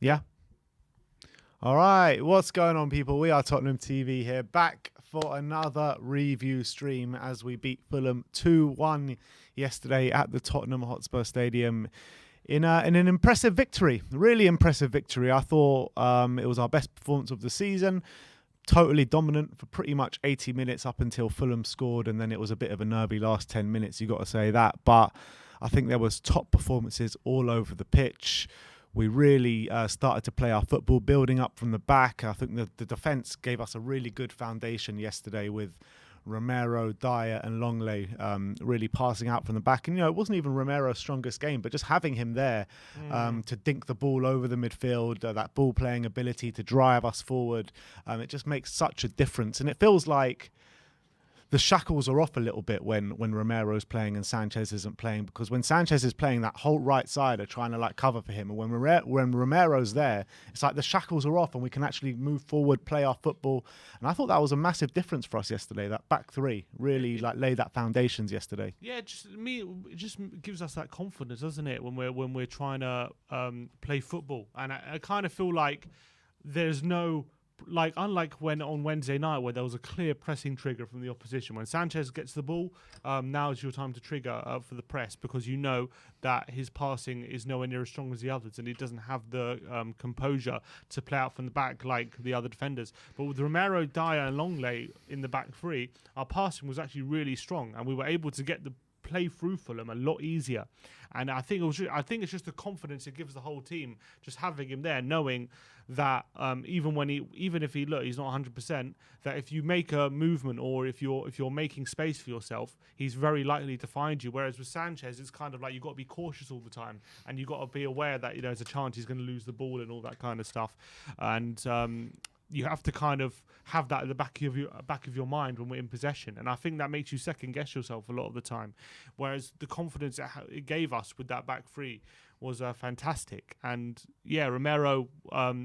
Yeah. All right. What's going on, people? We are Tottenham TV here, back for another review stream as we beat Fulham 2-1 yesterday at the Tottenham Hotspur Stadium in an impressive victory. Really impressive victory. I thought it was our best performance of the season. Totally dominant for pretty much 80 minutes up until Fulham scored, and then it was a bit of a nervy last 10 minutes, you got to say that. But I think there was top performances all over the pitch. We really started to play our football, building up from the back. I think the defence gave us a really good foundation yesterday with Romero, Dyer and Longley really passing out from the back. And, it wasn't even Romero's strongest game, but just having him there to dink the ball over the midfield, that ball-playing ability to drive us forward, it just makes such a difference. And it feels like the shackles are off a little bit when Romero's playing and Sanchez isn't playing, because when Sanchez is playing, that whole right side are trying to cover for him, and when Romero's there, it's like the shackles are off and we can actually move forward, play our football. And I thought that was a massive difference for us yesterday. That back three really laid that foundations yesterday. Yeah, it just gives us that confidence, doesn't it, when we're trying to play football. And I kind of feel like there's no, unlike when on Wednesday night where there was a clear pressing trigger from the opposition. When Sanchez gets the ball, now is your time to trigger for the press, because you know that his passing is nowhere near as strong as the others, and he doesn't have the composure to play out from the back like the other defenders. But with Romero, Dyer and Longley in the back three, our passing was actually really strong, and we were able to get the play through Fulham a lot easier. And I think it's just the confidence it gives the whole team, just having him there, knowing that even if he's not 100%, that if you make a movement or if you're making space for yourself, he's very likely to find you. Whereas with Sanchez, it's kind of like you've got to be cautious all the time, and you've got to be aware that there's a chance he's going to lose the ball and all that kind of stuff. And you have to kind of have that at the back of your mind when we're in possession, and I think that makes you second guess yourself a lot of the time. Whereas the confidence it gave us with that back three was fantastic, and yeah, Romero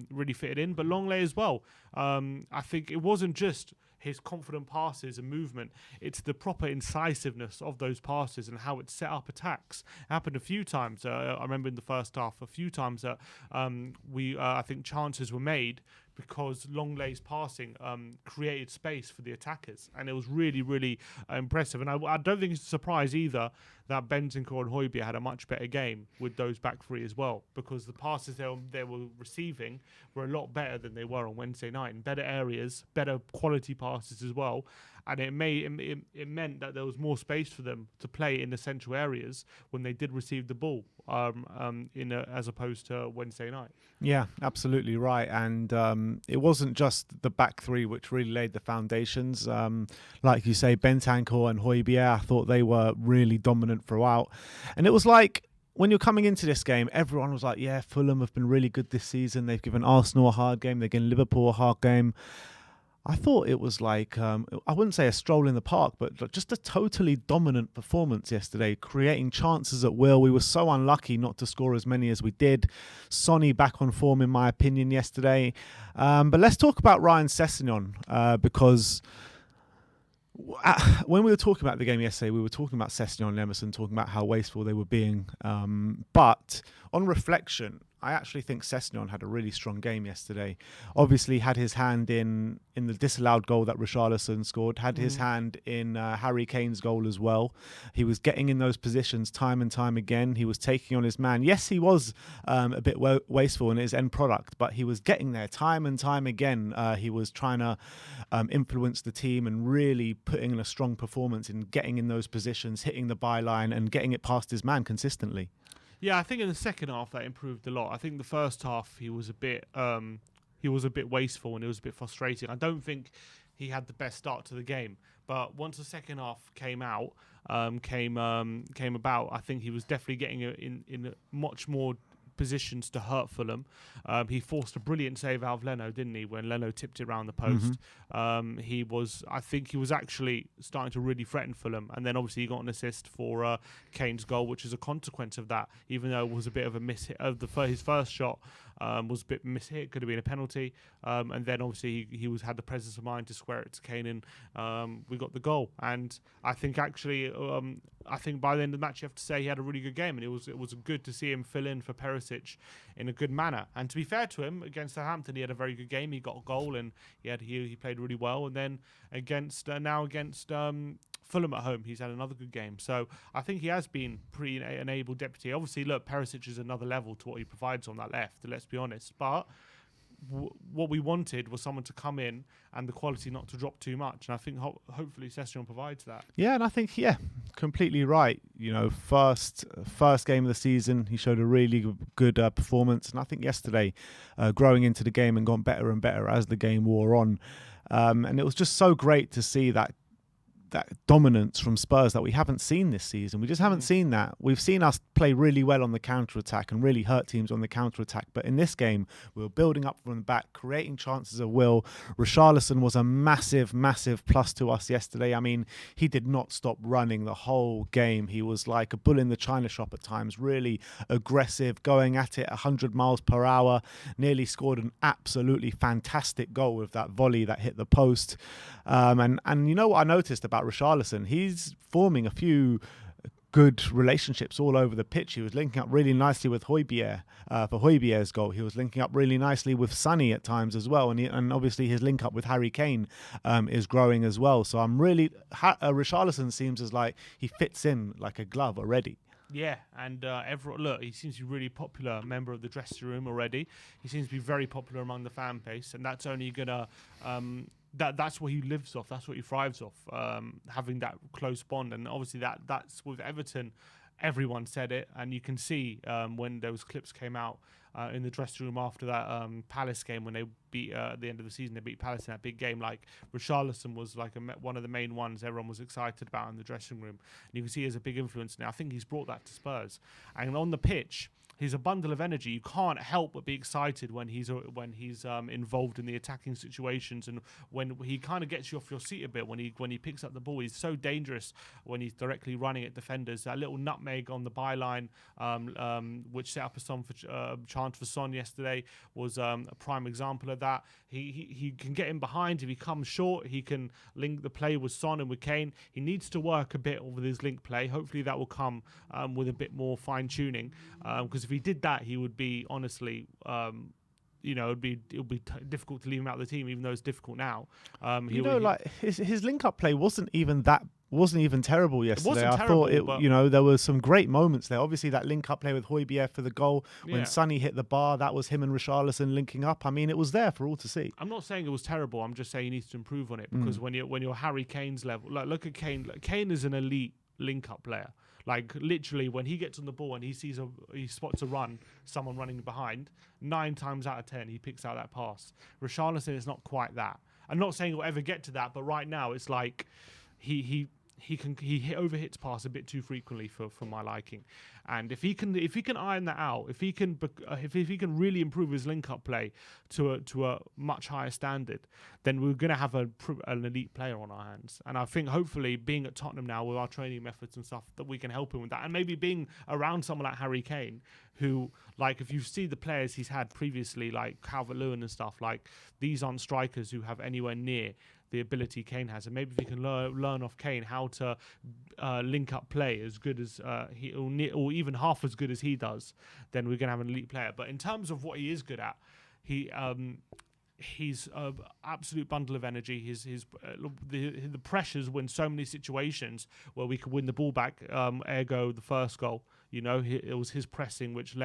really fitted in, but Longley as well. I think it wasn't just his confident passes and movement, it's the proper incisiveness of those passes and how it set up attacks. It happened a few times. I remember in the first half, a few times that I think chances were made because Longley's passing created space for the attackers, and it was really, really impressive. And I don't think it's a surprise either that Bentancur and Højbjerg had a much better game with those back three as well, because the passes they were receiving were a lot better than they were on Wednesday night, in better areas, better quality passes as well. And it meant that there was more space for them to play in the central areas when they did receive the ball, as opposed to Wednesday night. Yeah, absolutely right. And it wasn't just the back three which really laid the foundations. Like you say, Bentancur and Højbjerg, I thought they were really dominant throughout. And it was like, when you're coming into this game, everyone was like, yeah, Fulham have been really good this season. They've given Arsenal a hard game. They've given Liverpool a hard game. I thought it was like, I wouldn't say a stroll in the park, but just a totally dominant performance yesterday, creating chances at will. We were so unlucky not to score as many as we did. Sonny back on form, in my opinion, yesterday. But let's talk about Ryan Sessegnon, because when we were talking about the game yesterday, we were talking about Sessegnon and Emerson, talking about how wasteful they were being. But on reflection, I actually think Sessegnon had a really strong game yesterday. Obviously had his hand in the disallowed goal that Richarlison scored, had his hand in Harry Kane's goal as well. He was getting in those positions time and time again. He was taking on his man. Yes, he was a bit wasteful in his end product, but he was getting there time and time again. He was trying to influence the team and really putting in a strong performance in getting in those positions, hitting the byline and getting it past his man consistently. Yeah, I think in the second half that improved a lot. I think the first half he was a bit wasteful and it was a bit frustrating. I don't think he had the best start to the game, but once the second half came about, I think he was definitely getting in much more positions to hurt Fulham. He forced a brilliant save out of Leno, didn't he, when Leno tipped it around the post. I think he was actually starting to really threaten Fulham, and then obviously he got an assist for Kane's goal, which is a consequence of that, even though it was a bit of a miss hit of his first shot. Was a bit mishit, could have been a penalty, and then obviously he had the presence of mind to square it to Kane, and we got the goal. And I think actually, by the end of the match, you have to say he had a really good game, and it was good to see him fill in for Perisic Perisic in a good manner. And to be fair to him, against Southampton, he had a very good game. He got a goal and he played really well. And then against Fulham at home, he's had another good game. So I think he has been an able deputy. Obviously, look, Perisic is another level to what he provides on that left, let's be honest. But what we wanted was someone to come in and the quality not to drop too much. And I think hopefully Sessegnon provides that. Yeah, and I think, completely right. You know, first game of the season, he showed a really good performance. And I think yesterday, growing into the game and gone better and better as the game wore on. And it was just so great to see that dominance from Spurs that we haven't seen this season. We just haven't seen that. We've seen us play really well on the counter-attack and really hurt teams on the counter-attack. But in this game, we were building up from the back, creating chances of will. Richarlison was a massive, massive plus to us yesterday. I mean, he did not stop running the whole game. He was like a bull in the china shop at times, really aggressive, going at it 100 miles per hour, nearly scored an absolutely fantastic goal with that volley that hit the post. And you know what I noticed about Richarlison? He's forming a few good relationships all over the pitch. He was linking up really nicely with Højbjerg for Højbjerg's goal. He was linking up really nicely with Sonny at times as well. And obviously his link up with Harry Kane is growing as well. So Richarlison seems as like he fits in like a glove already. Yeah, and look, he seems to be a really popular member of the dressing room already. He seems to be very popular among the fan base, and that's only gonna that's what he lives off. That's what he thrives off, having that close bond. And obviously that's with Everton. Everyone said it, and you can see when those clips came out in the dressing room after that Palace game when they beat at the end of the season, they beat Palace in that big game. Like Richarlison was like one of the main ones everyone was excited about in the dressing room, and you can see he has a big influence now. I think he's brought that to Spurs, and on the pitch, he's a bundle of energy. You can't help but be excited when he's involved in the attacking situations, and when he kind of gets you off your seat a bit when he picks up the ball. He's so dangerous when he's directly running at defenders. That little nutmeg on the byline, which set up a chance for Son yesterday, was a prime example of that. He can get in behind if he comes short. He can link the play with Son and with Kane. He needs to work a bit with his link play. Hopefully that will come with a bit more fine tuning, because if he did that, he would be honestly, it would be difficult to leave him out of the team, even though it's difficult now. His link up play wasn't even terrible yesterday. Wasn't I terrible, thought there were some great moments there. Obviously, that link up play with Højbjerg for the goal when Sonny hit the bar, that was him and Richarlison linking up. I mean, it was there for all to see. I'm not saying it was terrible. I'm just saying he needs to improve on it, because when you're Harry Kane's level, like look at Kane. Kane is an elite link up player. Like literally, when he gets on the ball and he spots a run, someone running behind, 9 times out of 10 he picks out that pass. Richarlison is not quite that. I'm not saying he'll ever get to that, but right now it's like he overhits pass a bit too frequently for my liking. And if he can iron that out, if he can really improve his link up play to a much higher standard, then we're going to have an elite player on our hands. And I think hopefully being at Tottenham now with our training methods and stuff, that we can help him with that. And maybe being around someone like Harry Kane, who, like, if you see the players he's had previously, like Calvert-Lewin and stuff, like these aren't strikers who have anywhere near the ability Kane has, and maybe if you can learn off Kane how to link up play as good as he, or even half as good as he does, then we're gonna have an elite player. But in terms of what he is good at, he's an absolute bundle of energy. The pressures win so many situations where we could win the ball back. Ergo, the first goal. It was his pressing which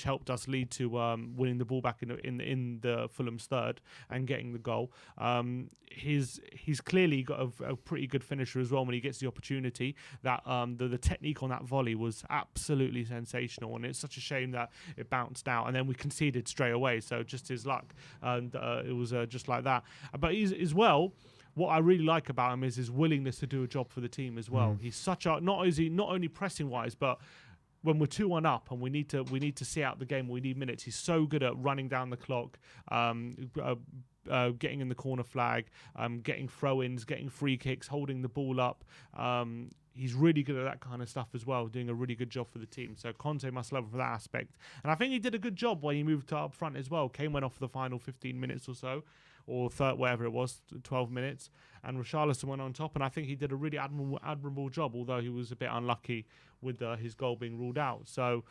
helped us lead to winning the ball back in the Fulham's third and getting the goal. He's clearly got a pretty good finisher as well when he gets the opportunity. That the technique on that volley was absolutely sensational, and it's such a shame that it bounced out and then we conceded straight away. So just his luck, and it was just like that. But he's as well. What I really like about him is his willingness to do a job for the team as well. He's such a not only pressing wise, but when we're 2-1 up and we need to see out the game, we need minutes. He's so good at running down the clock, getting in the corner flag, getting throw-ins, getting free kicks, holding the ball up. He's really good at that kind of stuff as well, doing a really good job for the team. So Conte must love him for that aspect. And I think he did a good job when he moved to up front as well. Kane went off for the final 15 minutes or so, or whatever it was, 12 minutes. And Richarlison went on top, and I think he did a really admirable job, although he was a bit unlucky with his goal being ruled out. So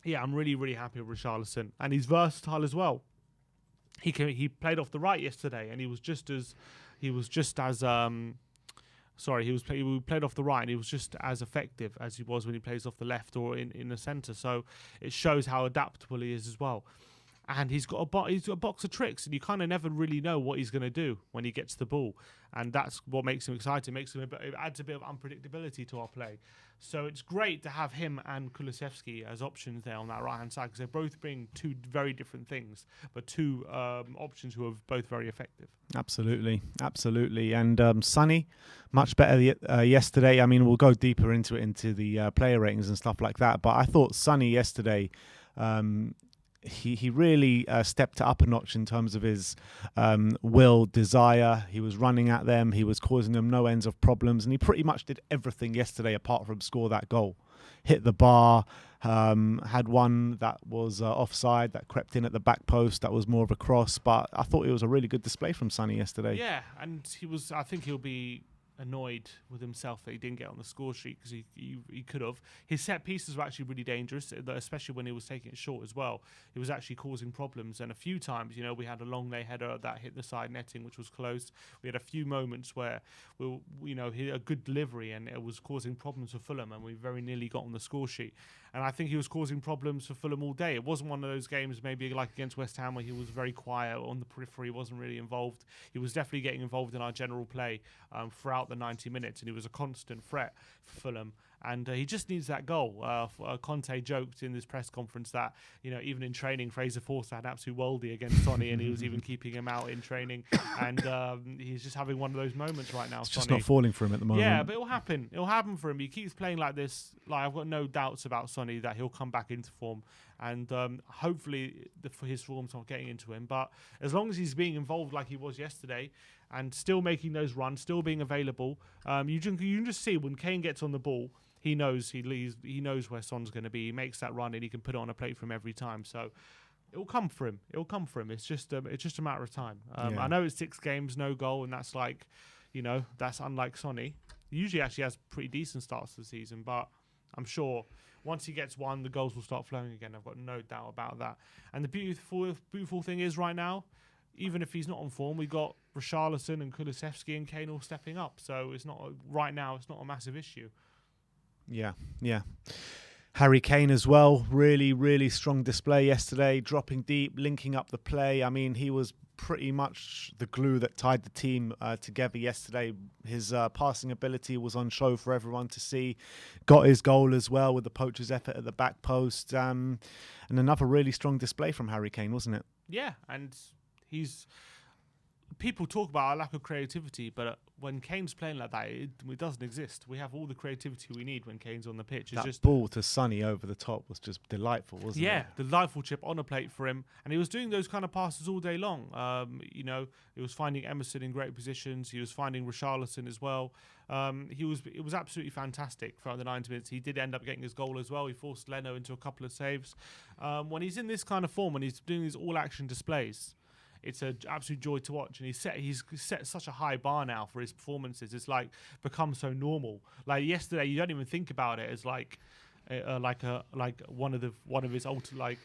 Yeah, I'm really, really happy with Richarlison, and he's versatile as well. He played off the right yesterday, and he played off the right, and he was just as effective as he was when he plays off the left or in the centre. So it shows how adaptable he is as well. And he's got a box of tricks, and you kind of never really know what he's going to do when he gets the ball, and that's what makes him exciting. It adds a bit of unpredictability to our play. So it's great to have him and Kulusevski as options there on that right hand side, because they both bring two very different things, but two options who are both very effective. Absolutely. And Sonny, much better yesterday. I mean, we'll go deeper into the player ratings and stuff like that, but I thought Sonny yesterday. He really stepped it up a notch in terms of his will, desire. He was running at them. He was causing them no ends of problems. And he pretty much did everything yesterday apart from score that goal. Hit the bar, had one that was offside, that crept in at the back post. That was more of a cross. But I thought it was a really good display from Sonny yesterday. Yeah, and I think he'll be annoyed with himself that he didn't get on the score sheet, because he could have. His set pieces were actually really dangerous, especially when he was taking it short as well. It was actually causing problems, and a few times, we had a long lay header that hit the side netting, which was close. We had a few moments where he had a good delivery, and it was causing problems for Fulham, and we very nearly got on the score sheet. And I think he was causing problems for Fulham all day. It wasn't one of those games maybe like against West Ham where he was very quiet on the periphery, wasn't really involved. He was definitely getting involved in our general play throughout the 90 minutes, and he was a constant threat for Fulham. And he just needs that goal. Conte joked in this press conference that, even in training, Fraser Forster had an absolute worldie against Sonny, and he was even keeping him out in training. And he's just having one of those moments right now. It's just not falling for him at the moment. Yeah, but it'll happen. It'll happen for him. He keeps playing like this. I've got no doubts about Sonny that he'll come back into form. And hopefully for his form's not getting into him. But as long as he's being involved like he was yesterday and still making those runs, still being available, you can just see when Kane gets on the ball, he knows he knows where Son's going to be. He makes that run and he can put it on a plate for him every time. So it'll come for him. It's just a matter of time. I know it's 6 games, no goal, and that's that's unlike Sonny. He usually actually has pretty decent starts to the season, but I'm sure once he gets one, the goals will start flowing again. I've got no doubt about that. And the beautiful thing is right now, even if he's not on form, we've got Richarlison and Kulusevski and Kane all stepping up. So it's not a massive issue. Yeah. Harry Kane as well, really, really strong display yesterday, dropping deep, linking up the play. I mean, he was pretty much the glue that tied the team together yesterday. His passing ability was on show for everyone to see. Got his goal as well with the poacher's effort at the back post. And another really strong display from Harry Kane, wasn't it? Yeah, and people talk about our lack of creativity, but when Kane's playing like that, it doesn't exist. We have all the creativity we need when Kane's on the pitch. It's that ball to Sonny over the top was just delightful, wasn't it? Yeah, delightful chip on a plate for him. And he was doing those kind of passes all day long. He was finding Emerson in great positions. He was finding Richarlison as well. It was absolutely fantastic throughout the 90 minutes. He did end up getting his goal as well. He forced Leno into a couple of saves. When he's in this kind of form, when he's doing these all-action displays, it's an absolute joy to watch, and he's set such a high bar now for his performances. It's become so normal. Like yesterday, you don't even think about it as like one of his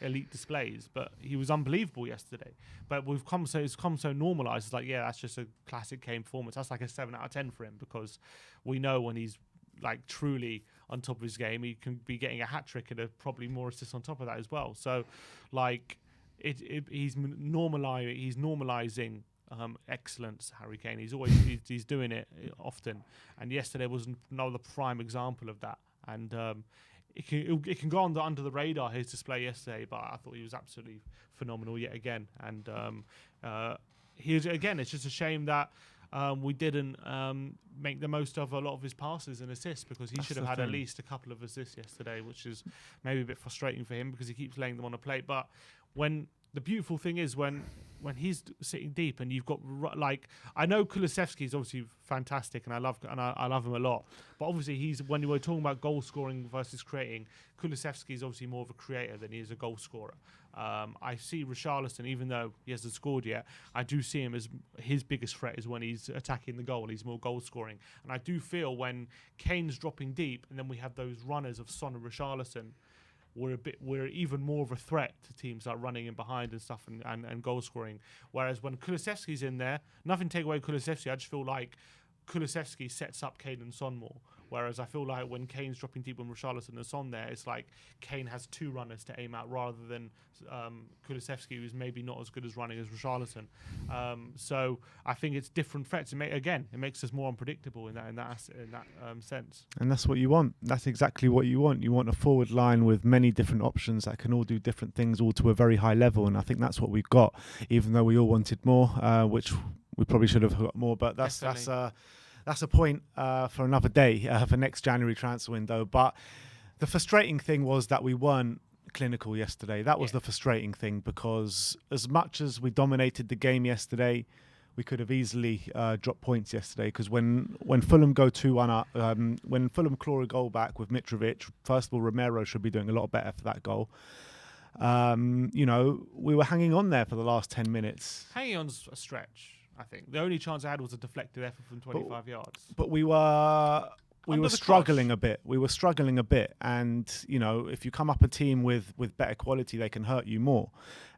elite displays, but he was unbelievable yesterday. But it's come so normalised. It's that's just a classic Kane performance. That's like a 7 out of 10 for him, because we know when he's truly on top of his game, he can be getting a hat trick and probably more assists on top of that as well. So he's normalizing excellence, Harry Kane. He's doing it often, and yesterday was another prime example of that. And it can go under the radar, his display yesterday, but I thought he was absolutely phenomenal yet again. And it's just a shame that we didn't make the most of a lot of his passes and assists, because he should have had at least a couple of assists yesterday, which is maybe a bit frustrating for him because he keeps laying them on a plate. But when the beautiful thing is when he's sitting deep and you've got I know Kulusevski is obviously fantastic and I love him a lot, but obviously when you were talking about goal scoring versus creating, Kulusevski is obviously more of a creator than he is a goal scorer. I see Richarlison, even though he hasn't scored yet, I do see him as his biggest threat is when he's attacking the goal. He's more goal scoring, and I do feel when Kane's dropping deep and then we have those runners of Son and Richarlison, we're even more of a threat to teams that are running in behind and stuff and goal scoring. Whereas when Kulusevski's in there, nothing to take away Kulusevski, I just feel like Kulusevski sets up Kane and Son more. Whereas I feel like when Kane's dropping deep on Richarlison and Son there, it's like Kane has two runners to aim at rather than Kulusevski, who's maybe not as good as running as Richarlison. So I think it's different threats. It makes us more unpredictable in that sense. And that's what you want. That's exactly what you want. You want a forward line with many different options that can all do different things, all to a very high level. And I think that's what we've got, even though we all wanted more, which we probably should have got more. But that's a point for another day for next January transfer window. But the frustrating thing was that we weren't clinical yesterday. That was the frustrating thing, because as much as we dominated the game yesterday, we could have easily dropped points yesterday. Because when Fulham go 2-1 up, when Fulham claw a goal back with Mitrovic, first of all, Romero should be doing a lot better for that goal. We were hanging on there for the last 10 minutes. Hanging on's a stretch. I think the only chance I had was a deflected effort from 25 yards. But we were struggling a bit. We were struggling a bit, and if you come up a team with better quality, they can hurt you more.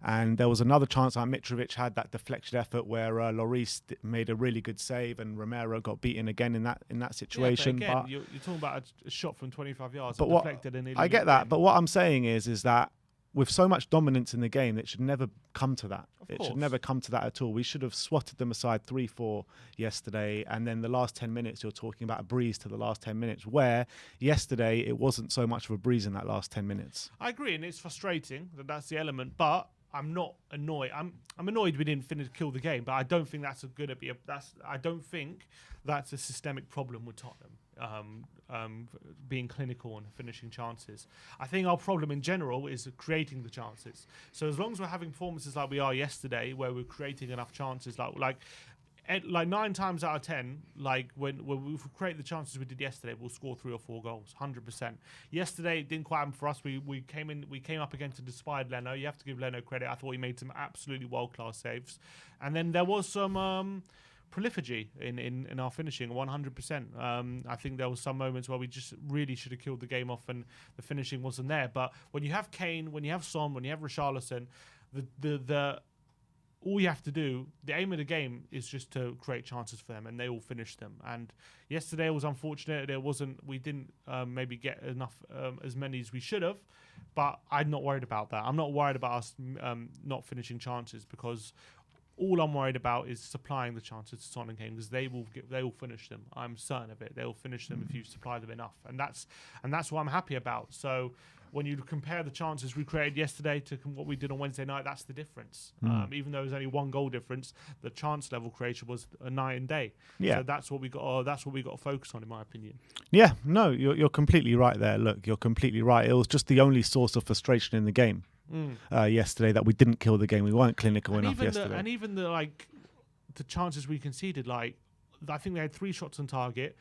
And there was another chance that Mitrovic had, that deflection effort where Lloris made a really good save, and Romero got beaten again in that situation. Yeah, but again, you're talking about a shot from 25 yards, but deflected, and I get that. But what I'm saying is that with so much dominance in the game, it should never come to that. It should never come to that at all. We should have swatted them aside 3-4 yesterday, and then the last 10 minutes, you're talking about a breeze to the last 10 minutes, where yesterday it wasn't so much of a breeze in that last 10 minutes. I agree, and it's frustrating that's the element, but I'm not annoyed. I'm annoyed we didn't kill the game, but I don't think that's I don't think that's a systemic problem with Tottenham. Being clinical and finishing chances. I think our problem in general is creating the chances. So as long as we're having performances like we are yesterday, where we're creating enough chances, like 9 times out of 10, like when we create the chances we did yesterday, we'll score 3 or 4 goals, 100%. Yesterday it didn't quite happen for us. We came up against an inspired Leno. You have to give Leno credit. I thought he made some absolutely world-class saves, and then there was some prolifergy in our finishing, 100%. I think there was some moments where we just really should have killed the game off and the finishing wasn't there. But when you have Kane, when you have Son, when you have Richarlison, the all you have to do, the aim of the game is just to create chances for them, and they all finish them. And yesterday it was unfortunate. We didn't maybe get enough, as many as we should have, but I'm not worried about that. I'm not worried about us not finishing chances, because all I'm worried about is supplying the chances to Son and Kane, because they will finish them. I'm certain of it. They will finish them if you supply them enough, and that's what I'm happy about. So when you compare the chances we created yesterday to what we did on Wednesday night, that's the difference. Even though there's only 1 goal difference, the chance level creation was a night and day. Yeah. So that's what we got. That's what we got to focus on, in my opinion. Yeah, no, you're completely right there. Look, you're completely right. It was just the only source of frustration in the game. Yesterday, that we didn't kill the game. We weren't clinical enough yesterday. And even the chances we conceded, I think they had 3 shots on target.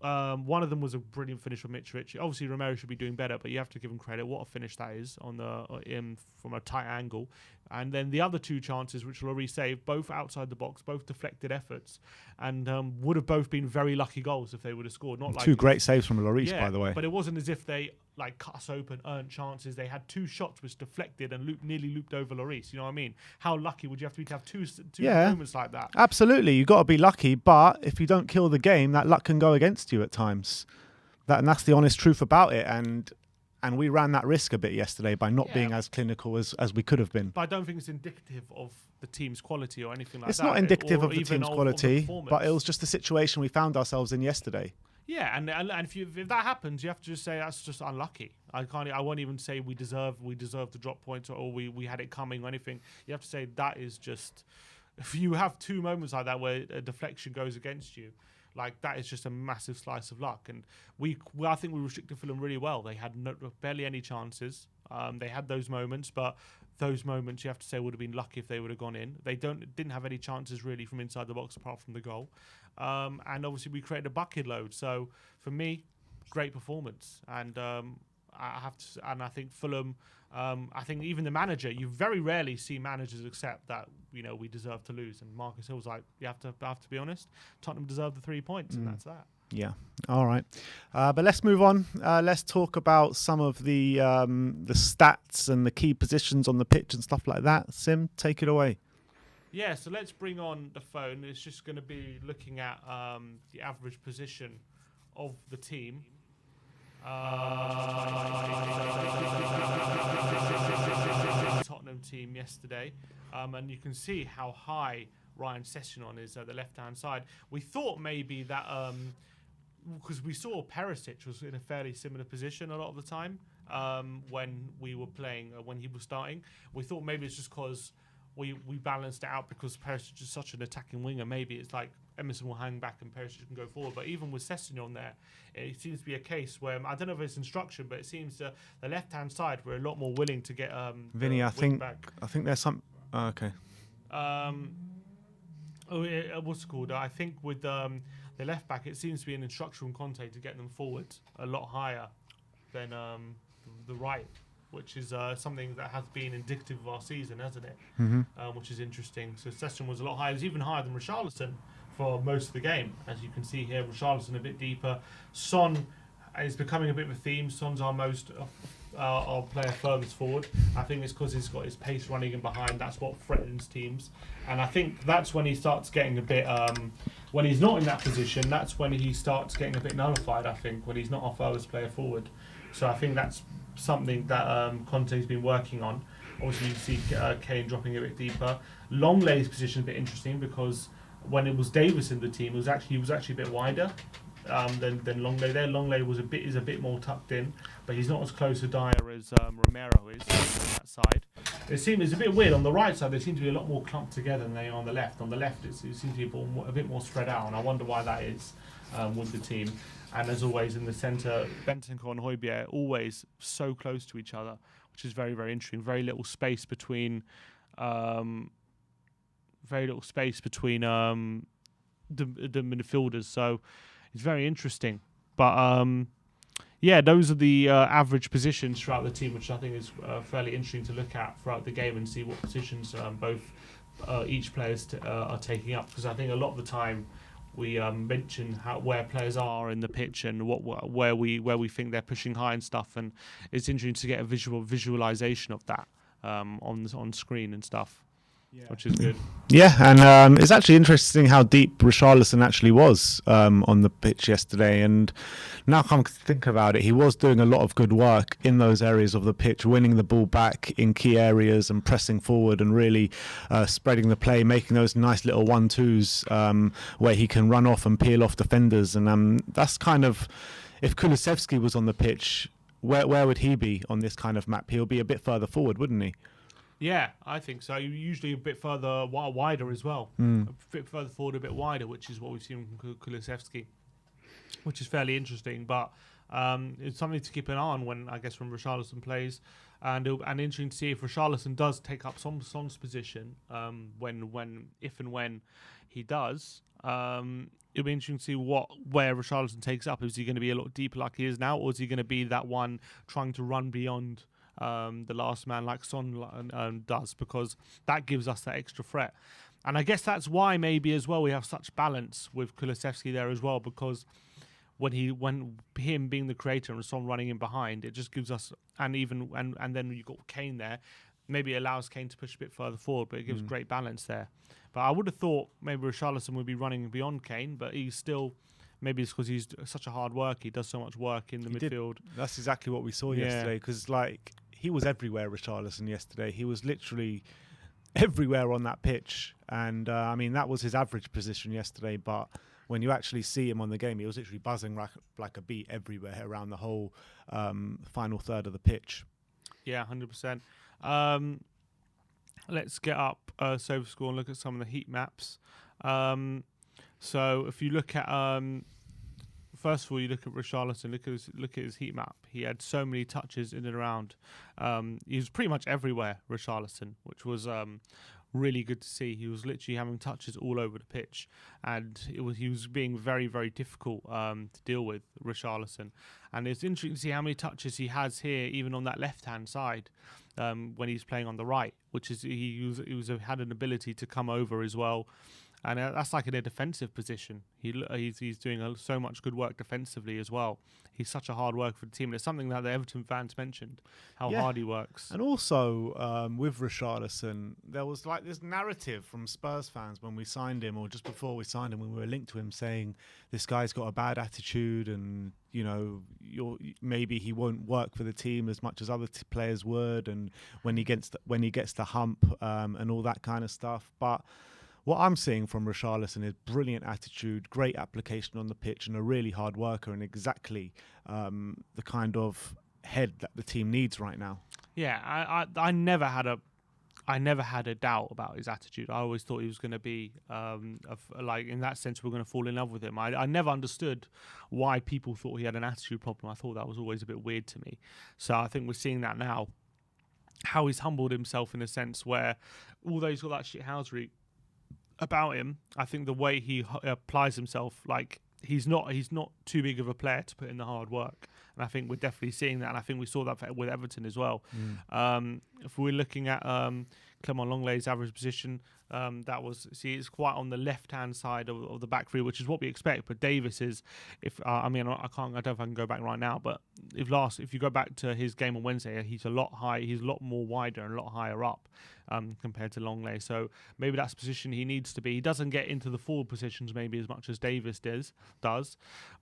One of them was a brilliant finish from Mitrovic. Obviously, Romero should be doing better, but you have to give him credit. What a finish that is from a tight angle. And then the other 2 chances, which Lloris saved, both outside the box, both deflected efforts, and would have both been very lucky goals if they would have scored. Not 2 great saves from Lloris, by the way. But it wasn't as if they cut us open, earned chances. They had 2 shots which deflected and nearly looped over Lloris. You know what I mean? How lucky would you have to be to have two moments like that? Absolutely, you've got to be lucky. But if you don't kill the game, that luck can go against you at times. And that's the honest truth about it. And we ran that risk a bit yesterday by not being as clinical as we could have been. But I don't think it's indicative of the team's quality or anything like that. It's not indicative of the team's quality, but it was just the situation we found ourselves in yesterday. Yeah, and if that happens, you have to just say that's just unlucky. I won't even say we deserve to drop points or we had it coming or anything. You have to say that is just, if you have 2 moments like that where a deflection goes against you, that is just a massive slice of luck. And I think we restricted Fulham really well. They had barely any chances. They had those moments, but those moments you have to say would have been lucky if they would have gone in. They didn't have any chances really from inside the box apart from the goal. And obviously we created a bucket load. So for me, great performance. And I think Fulham. I think even the manager. You very rarely see managers accept that we deserve to lose. And Marcus Hill's like, you have to be honest. Tottenham deserve the 3 points, and that's that. Yeah. All right. But let's move on. Let's talk about some of the stats and the key positions on the pitch and stuff like that. Sim, take it away. Yeah, so let's bring on the phone. It's just going to be looking at the average position of the team. Tottenham team yesterday, and you can see how high Ryan Sessegnon is at the left-hand side. We thought maybe that because we saw Perisic was in a fairly similar position a lot of the time when we were playing, when he was starting. We thought maybe it's just because we balanced it out because Perisic is such an attacking winger. Maybe it's like Emerson will hang back and Perisic can go forward. But even with Sessegnon there, it seems to be a case where, I don't know if it's instruction, but it seems the left-hand side, we're a lot more willing to get Vinny, I think there's some... okay. What's it called? I think with the left back, it seems to be an instruction from Conte to get them forward a lot higher than the right, which is something that has been indicative of our season, hasn't it? Mm-hmm. Which is interesting. So Sessegnon was a lot higher. It was even higher than Richarlison for most of the game. As you can see here, Richarlison a bit deeper. Son is becoming a bit of a theme. Son's our most our player furthest forward. I think it's because he's got his pace running in behind. That's what threatens teams. And I think that's when he starts getting a bit... when he's not in that position, that's when he starts getting a bit nullified, I think, when he's not our furthest player forward. So I think that's something that Conte's been working on. Obviously, you see Kane dropping a bit deeper. Longlay's position is a bit interesting because when it was Davis in the team, he was actually a bit wider than Longley there. Longley is a bit more tucked in, but he's not as close to Dyer as Romero is on that side. It's a bit weird. On the right side, they seem to be a lot more clumped together than they are on the left. On the left, it seems to be a bit more spread out, and I wonder why that is with the team. And as always, in the centre, Bentancur and Højbjerg always so close to each other, which is very, very interesting. Very little space between the midfielders. So it's very interesting. But yeah, those are the average positions throughout the team, which I think is fairly interesting to look at throughout the game and see what positions each players are taking up. Because I think a lot of the time we mention where players are in the pitch and where we think they're pushing high and stuff, and it's interesting to get a visualization of that on screen and stuff. Yeah. Which is good. Yeah, and it's actually interesting how deep Richarlison actually was on the pitch yesterday. And now come to think about it, he was doing a lot of good work in those areas of the pitch, winning the ball back in key areas and pressing forward and really spreading the play, making those nice little 1-2s where he can run off and peel off defenders. And that's kind of, if Kulusevski was on the pitch, where would he be on this kind of map? He'll be a bit further forward, wouldn't he? Yeah, I think so. Usually a bit further wider as well. A bit further forward, a bit wider, which is what we've seen from Kulusevski, which is fairly interesting. But it's something to keep an eye on when Richarlison plays. And interesting to see if Richarlison does take up Son's position if and when he does. It'll be interesting to see where Richarlison takes up. Is he going to be a lot deeper like he is now, or is he going to be that one trying to run beyond the last man like Son does, because that gives us that extra threat. And I guess that's why maybe as well we have such balance with Kulusevski there as well, because when him being the creator and Son running in behind, it just gives us, and then you've got Kane there, maybe it allows Kane to push a bit further forward, but it gives great balance there. But I would have thought maybe Richarlison would be running beyond Kane, but he's still... Maybe it's because he's such a hard worker. He does so much work in the midfield. That's exactly what we saw yesterday, because he was everywhere, Richarlison, yesterday. He was literally everywhere on that pitch. And, that was his average position yesterday. But when you actually see him on the game, he was literally buzzing like a bee everywhere around the whole final third of the pitch. Yeah, 100%. Let's get up SofaScore and look at some of the heat maps. So if you look at... first of all, you look at Richarlison, look at his heat map. He had so many touches in and around. He was pretty much everywhere, Richarlison, which was really good to see. He was literally having touches all over the pitch, and he was being very, very difficult to deal with, Richarlison. And it's interesting to see how many touches he has here, even on that left-hand side, when he's playing on the right, which is he had an ability to come over as well. and that's like in a defensive position. He's doing so much good work defensively as well. He's such a hard worker for the team. And it's something that the Everton fans mentioned, how hard he works. And also with Richarlison, there was like this narrative from Spurs fans when we signed him, or just before we signed him, when we were linked to him, saying this guy's got a bad attitude, and maybe he won't work for the team as much as other players would, and when he gets the hump and all that kind of stuff. But what I'm seeing from Richarlison is brilliant attitude, great application on the pitch, and a really hard worker, and exactly the kind of head that the team needs right now. Yeah, I never had a doubt about his attitude. I always thought he was going to be like, in that sense, we're going to fall in love with him. I never understood why people thought he had an attitude problem. I thought that was always a bit weird to me. So I think we're seeing that now, how he's humbled himself in a sense where, although he's got that shithousery about him, I think the way he applies himself, like he's not too big of a player to put in the hard work, and I think we're definitely seeing that, and I think we saw that with Everton as well. If we're looking at Clement Lenglet's average position, it's quite on the left hand side of the back three, which is what we expect. But Davis is, I don't know if I can go back right now, but if you go back to his game on Wednesday, he's a lot more wider and a lot higher up compared to Lenglet. So maybe that's the position he needs to be. He doesn't get into the forward positions maybe as much as Davis does,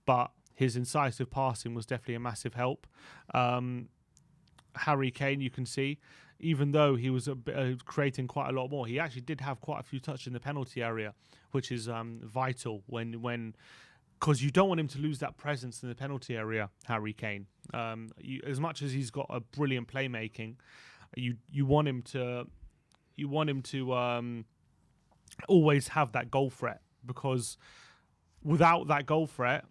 but his incisive passing was definitely a massive help. Harry Kane, you can see, even though he was creating quite a lot more, he actually did have quite a few touches in the penalty area, which is vital because you don't want him to lose that presence in the penalty area, Harry Kane. As much as he's got a brilliant playmaking, you want him to always have that goal threat, because without that goal threat,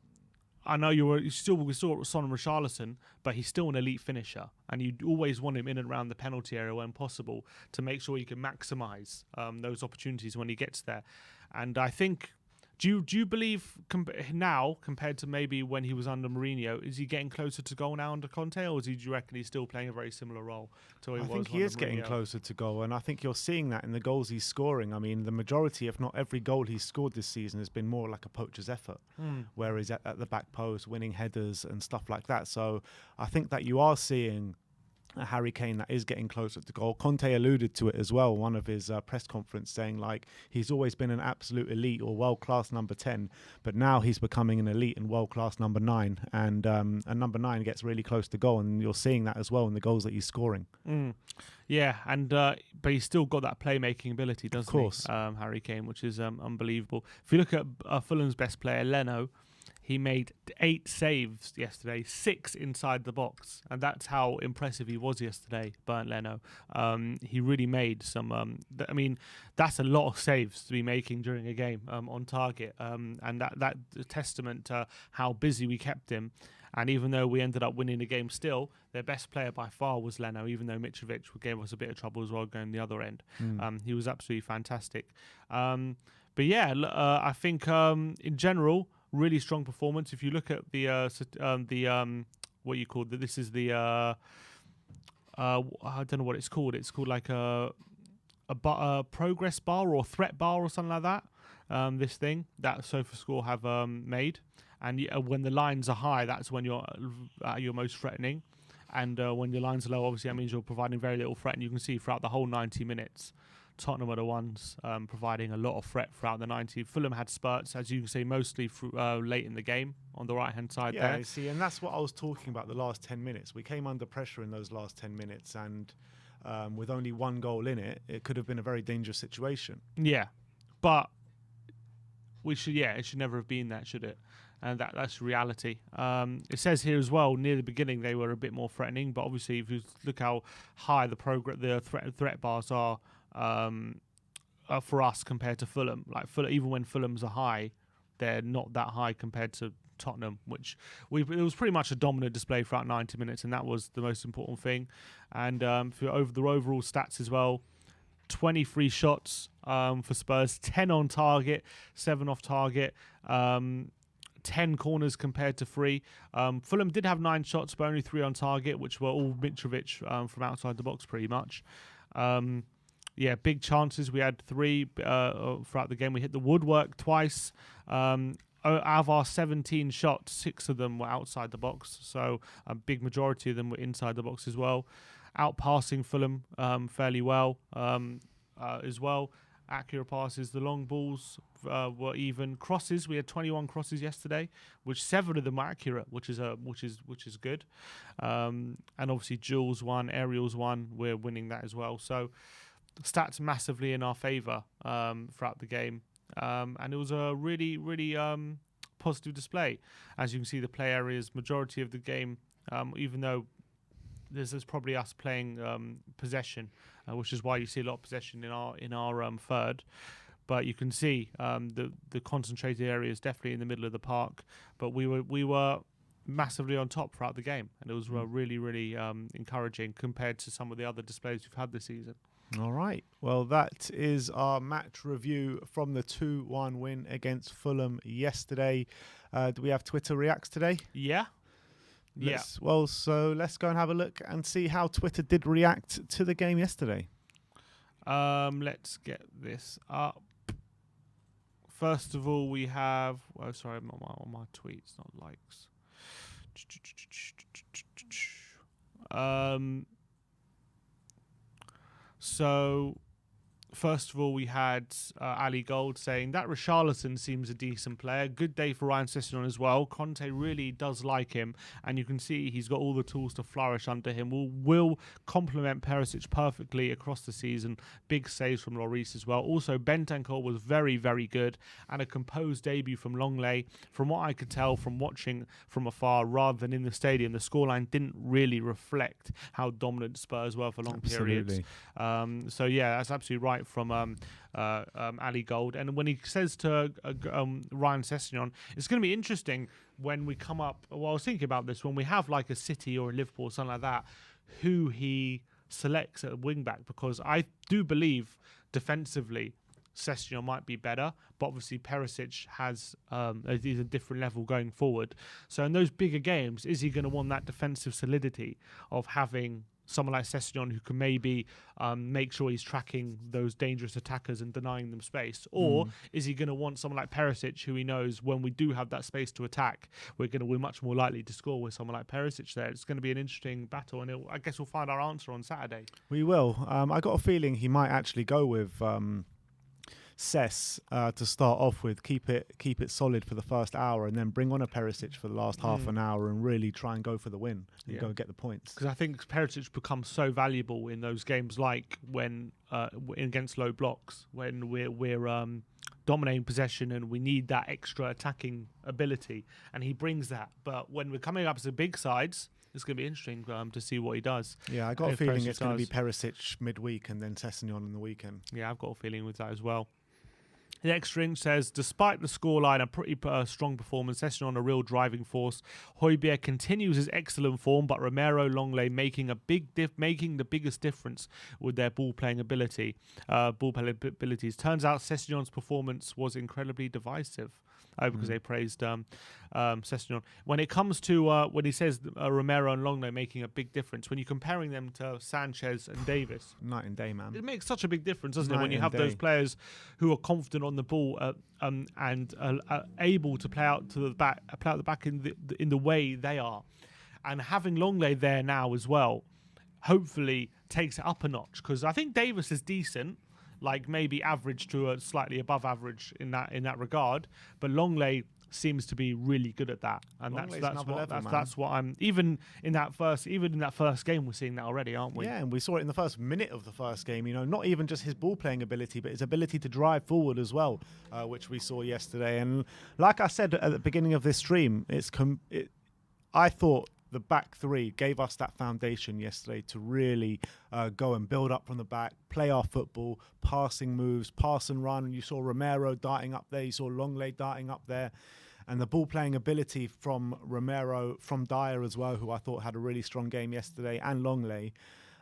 I know we still got Son and Richarlison, but he's still an elite finisher, and you always want him in and around the penalty area when possible to make sure you can maximise those opportunities when he gets there. And I think, do you believe now compared to maybe when he was under Mourinho, is he getting closer to goal now under Conte, or do you reckon he's still playing a very similar role to what he was? I think he is getting closer to goal, and I think you're seeing that in the goals he's scoring. I mean, the majority, if not every goal he's scored this season has been more like a poacher's effort, where he's at the back post, winning headers and stuff like that. So I think that you are seeing a Harry Kane that is getting closer to goal. Conte alluded to it as well, one of his press conference, saying like he's always been an absolute elite or world-class number 10, but now he's becoming an elite and world-class number 9, and number 9 gets really close to goal, and you're seeing that as well in the goals that he's scoring. Yeah, and but he's still got that playmaking ability, doesn't he? Harry Kane, which is unbelievable. If you look at Fulham's best player, Leno, he made 8 saves yesterday, 6 inside the box, and that's how impressive he was yesterday, Bernd Leno. He really made some. That's a lot of saves to be making during a game on target, and that testament to how busy we kept him. And even though we ended up winning the game, still their best player by far was Leno. Even though Mitrovic gave us a bit of trouble as well going the other end, he was absolutely fantastic. But yeah, I think in general, really strong performance. If you look at the what you call this is the I don't know what it's called. It's called like a progress bar or threat bar or something like that. This thing that SofaScore have made, and when the lines are high, that's when you're most threatening, and when your lines are low, obviously that means you're providing very little threat. And you can see throughout the whole 90 minutes, Tottenham are the ones providing a lot of threat throughout the 90. Fulham had spurts, as you can see, mostly late in the game on the right-hand side there. Yeah, see, and that's what I was talking about, the last 10 minutes. We came under pressure in those last 10 minutes, and with only 1 goal in it, it could have been a very dangerous situation. Yeah, but it should never have been that, should it? And that's reality. It says here as well, near the beginning, they were a bit more threatening, but obviously, if you look how high the threat bars are, for us compared to Fulham. Like even when Fulham's are high, they're not that high compared to Tottenham, which it was pretty much a dominant display throughout 90 minutes, and that was the most important thing. And for over the overall stats as well, 23 shots for Spurs, 10 on target, 7 off target, 10 corners compared to 3. Fulham did have 9 shots, but only 3 on target, which were all Mitrovic from outside the box pretty much. Yeah, big chances. We had 3 throughout the game. We hit the woodwork twice. Out of our 17 shots, 6 of them were outside the box. So a big majority of them were inside the box as well. Outpassing Fulham fairly well as well. Accurate passes. The long balls were even. Crosses. We had 21 crosses yesterday, which 7 of them were accurate, which is good. And obviously duels won, aerials won. We're winning that as well. So stats massively in our favour throughout the game, and it was a really, really positive display. As you can see, the play areas, majority of the game, even though there's probably us playing possession, which is why you see a lot of possession in our third. But you can see the concentrated areas definitely in the middle of the park. But we were massively on top throughout the game, and it was really, really encouraging compared to some of the other displays we've had this season. All right. Well, that is our match review from the 2-1 win against Fulham yesterday. Do we have Twitter reacts today? Yeah. Well, so let's go and have a look and see how Twitter did react to the game yesterday. Let's get this up. First of all, we have... Oh, sorry, I'm on my tweets, not likes. So, first of all, we had Ali Gold saying that Richarlison seems a decent player. Good day for Ryan Sessegnon as well. Conte really does like him, and you can see he's got all the tools to flourish under him. Will complement Perisic perfectly across the season. Big saves from Lloris as well. Also, Bentancur was very, very good, and a composed debut from Longley. From what I could tell from watching from afar rather than in the stadium, the scoreline didn't really reflect how dominant Spurs were for long periods. So yeah, that's absolutely right from Ali Gold. And when he says to Ryan Sessegnon, it's going to be interesting when we come up. Well, I was thinking about this when we have like a City or a Liverpool or something like that, who he selects at wing back, because I do believe defensively Sessegnon might be better, but obviously Perisic is a different level going forward. So in those bigger games, is he going to want that defensive solidity of having someone like Sessegnon who can maybe make sure he's tracking those dangerous attackers and denying them space? Or is he going to want someone like Perisic, who he knows when we do have that space to attack, we're much more likely to score with someone like Perisic there? It's going to be an interesting battle, and I guess we'll find our answer on Saturday. We will. I got a feeling he might actually go with Sess to start off with, keep it solid for the first hour, and then bring on a Perisic for the last half an hour and really try and go for the win and go get the points. Because I think Perisic becomes so valuable in those games, like when against low blocks, when we're dominating possession and we need that extra attacking ability, and he brings that. But when we're coming up to big sides, it's going to be interesting to see what he does. Yeah, I got a feeling it's going to be Perisic midweek and then Sessegnon on the weekend. Yeah, I've got a feeling with that as well. The next string says, despite the scoreline, a pretty strong performance, Sessegnon a real driving force. Højbjerg continues his excellent form, but Romero, Longley making the biggest difference with their ball-playing abilities. Turns out Sessegnon's performance was incredibly divisive. Because they praised Sessegnon. When it comes to when he says Romero and Longley making a big difference, when you're comparing them to Sanchez and Davis, night and day, man. It makes such a big difference, doesn't it? When you have those players who are confident on the ball and able to play out the back in the way they are, and having Longley there now as well, hopefully takes it up a notch. Because I think Davis is decent, like maybe average to a slightly above average in that regard, but Longley seems to be really good at that, and that's what I'm even in that first game we're seeing that already, aren't we? Yeah, and we saw it in the first minute of the first game. You know, not even just his ball playing ability, but his ability to drive forward as well, which we saw yesterday. And like I said at the beginning of this stream, I thought the back three gave us that foundation yesterday to really go and build up from the back, play our football, passing moves, pass and run. You saw Romero darting up there. You saw Longley darting up there. And the ball-playing ability from Romero, from Dyer as well, who I thought had a really strong game yesterday, and Longley.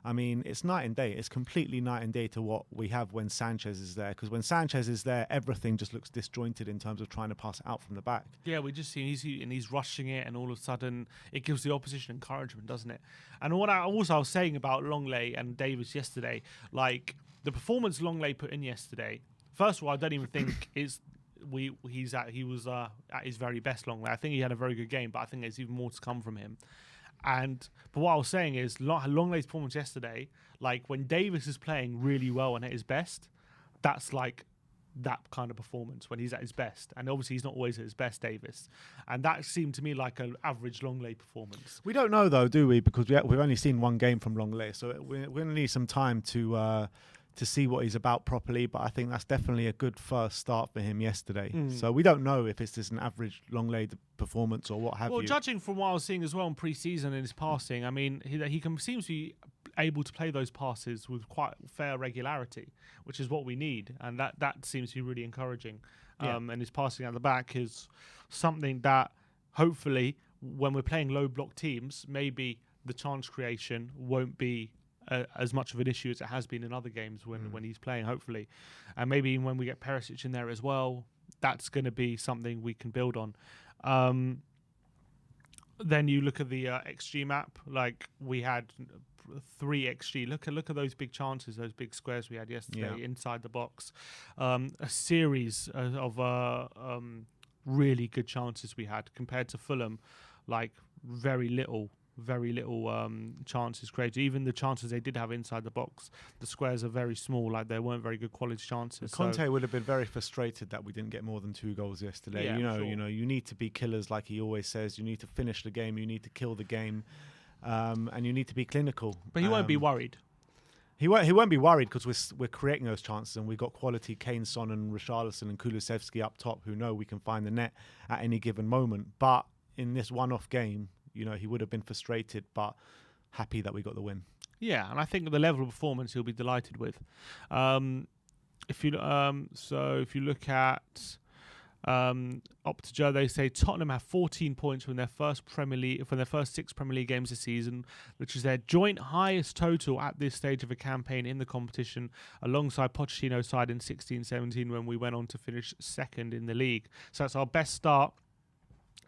I mean, it's night and day. It's completely night and day to what we have when Sanchez is there. Because when Sanchez is there, everything just looks disjointed in terms of trying to pass it out from the back. Yeah, we just see he's rushing it, and all of a sudden it gives the opposition encouragement, doesn't it? And what I was saying about Longley and Davis yesterday, like the performance Longley put in yesterday. First of all, I don't even think he was at his very best Longley. I think he had a very good game, but I think there's even more to come from him. But what I was saying is Longley's performance yesterday, like when Davis is playing really well and at his best, that's like that kind of performance when he's at his best. And obviously he's not always at his best, Davis. And that seemed to me like an average Longley performance. We don't know though, do we? Because we've only seen one game from Longley, so we're going to need some time to see what he's about properly. But I think that's definitely a good first start for him yesterday. So we don't know if it's just an average Longley performance or what have you. Well, judging from what I was seeing as well in pre-season in his passing, I mean, he seems to be able to play those passes with quite fair regularity, which is what we need, and that seems to be really encouraging. And his passing at the back is something that hopefully, when we're playing low block teams, maybe the chance creation won't be as much of an issue as it has been in other games when he's playing, hopefully. And maybe when we get Perisic in there as well, that's going to be something we can build on. Then you look at the XG map, like we had 3 XG. Look at those big chances, those big squares we had yesterday inside the box. A series of really good chances we had compared to Fulham, like very little chances created. Even the chances they did have inside the box, the squares are very small, like they weren't very good quality chances. Conte would have been very frustrated that we didn't get more than 2 goals yesterday. Yeah, you need to be killers, like he always says. You need to finish the game, you need to kill the game, and you need to be clinical. But he won't be worried. He won't be worried because we're creating those chances, and we've got quality Kane, Son and Richarlison and Kulusevski up top who know we can find the net at any given moment. But in this one-off game, he would have been frustrated, but happy that we got the win. Yeah, and I think the level of performance he'll be delighted with. If you look at Optaja, they say Tottenham have 14 points from their first 6 Premier League games this season, which is their joint highest total at this stage of a campaign in the competition, alongside Pochettino's side in 16-17 when we went on to finish second in the league. So that's our best start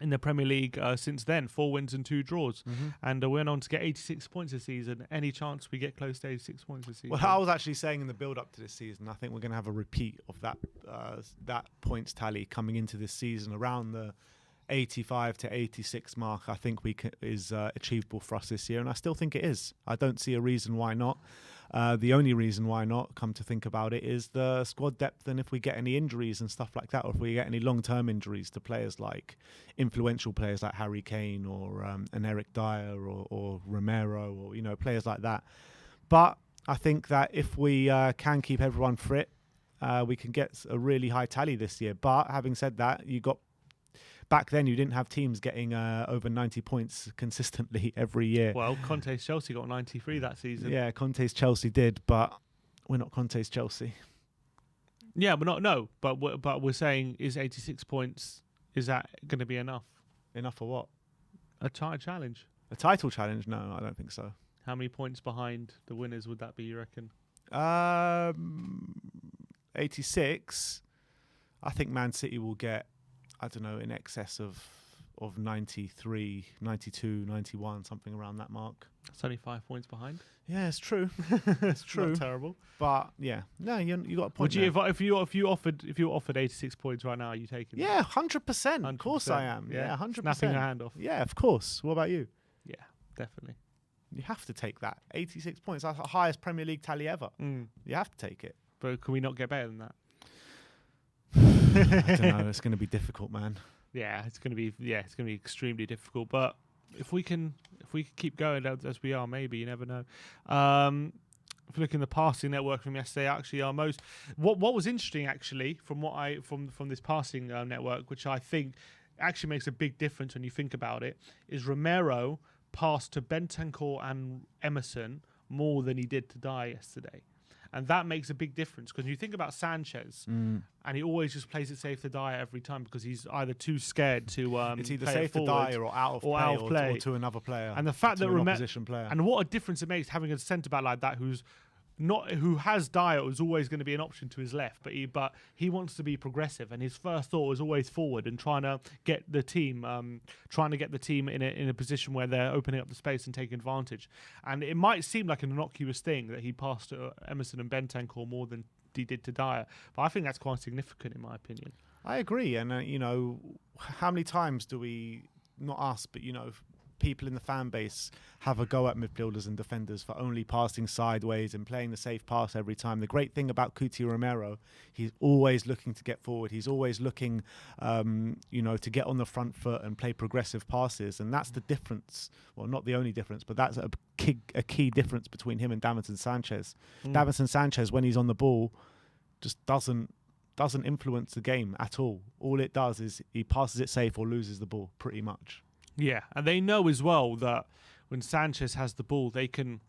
in the Premier League since then. 4 wins and 2 draws. And we went on to get 86 points this season. Any chance we get close to 86 points this season? Well, I was actually saying in the build-up to this season, I think we're going to have a repeat of that points tally coming into this season around the 85 to 86 mark. I think is achievable for us this year, and I still think it is. I don't see a reason why not. The only reason why not, come to think about it, is the squad depth, and if we get any injuries and stuff like that, or if we get any long-term injuries to players like influential players like Harry Kane or an Eric Dyer or Romero, or players like that. But I think that if we can keep everyone fit, we can get a really high tally this year. But having said that, back then you didn't have teams getting over 90 points consistently every year. Well, Conte's Chelsea got 93 that season. Yeah, Conte's Chelsea did, but we're not Conte's Chelsea. Yeah, but we're saying, is 86 points, is that going to be enough? Enough for what? A challenge. A title challenge? No, I don't think so. How many points behind the winners would that be, you reckon? 86. I think Man City will get, I don't know, in excess of 93, 92, 91, something around that mark. It's only 5 points behind. Yeah, it's true. It's true. Not terrible. But yeah, no, you got a point. Would you, if you offered 86 points right now, are you taking? Yeah, 100%. Of course I am. Yeah, 100%. Snapping your hand off. Yeah, of course. What about you? Yeah, definitely. You have to take that. 86 points. That's the highest Premier League tally ever. You have to take it. But can we not get better than that? I don't know. It's going to be difficult, man. Yeah, it's going to be extremely difficult. But if we can keep going as we are, maybe, you never know. If you look in the passing network from yesterday, actually what was interesting actually from this passing network, which I think actually makes a big difference when you think about it, is Romero passed to Bentancur and Emerson more than he did to Dyer yesterday. And that makes a big difference because you think about Sanchez, and he always just plays it safe to Dyer every time because he's either too scared to it's either play safe to Dyer or out of play or to another player. And the fact that opposition player. And what a difference it makes having a centre back like that who's who has Dyer who's always going to be an option to his left, but he wants to be progressive, and his first thought was always forward and trying to get the team in a position where they're opening up the space and taking advantage. And it might seem like an innocuous thing that he passed to Emerson and Bentancur more than he did to Dyer, but I think that's quite significant in my opinion. I agree, and how many times do we, not us, but people in the fan base have a go at midfielders and defenders for only passing sideways and playing the safe pass every time. The great thing about Cuti Romero, he's always looking to get forward. He's always looking, to get on the front foot and play progressive passes. And that's the difference. Well, not the only difference, but that's a key difference between him and Davinson Sanchez. Davinson Sanchez, when he's on the ball, just doesn't influence the game at all. All it does is he passes it safe or loses the ball pretty much. Yeah, and they know as well that when Sanchez has the ball, they can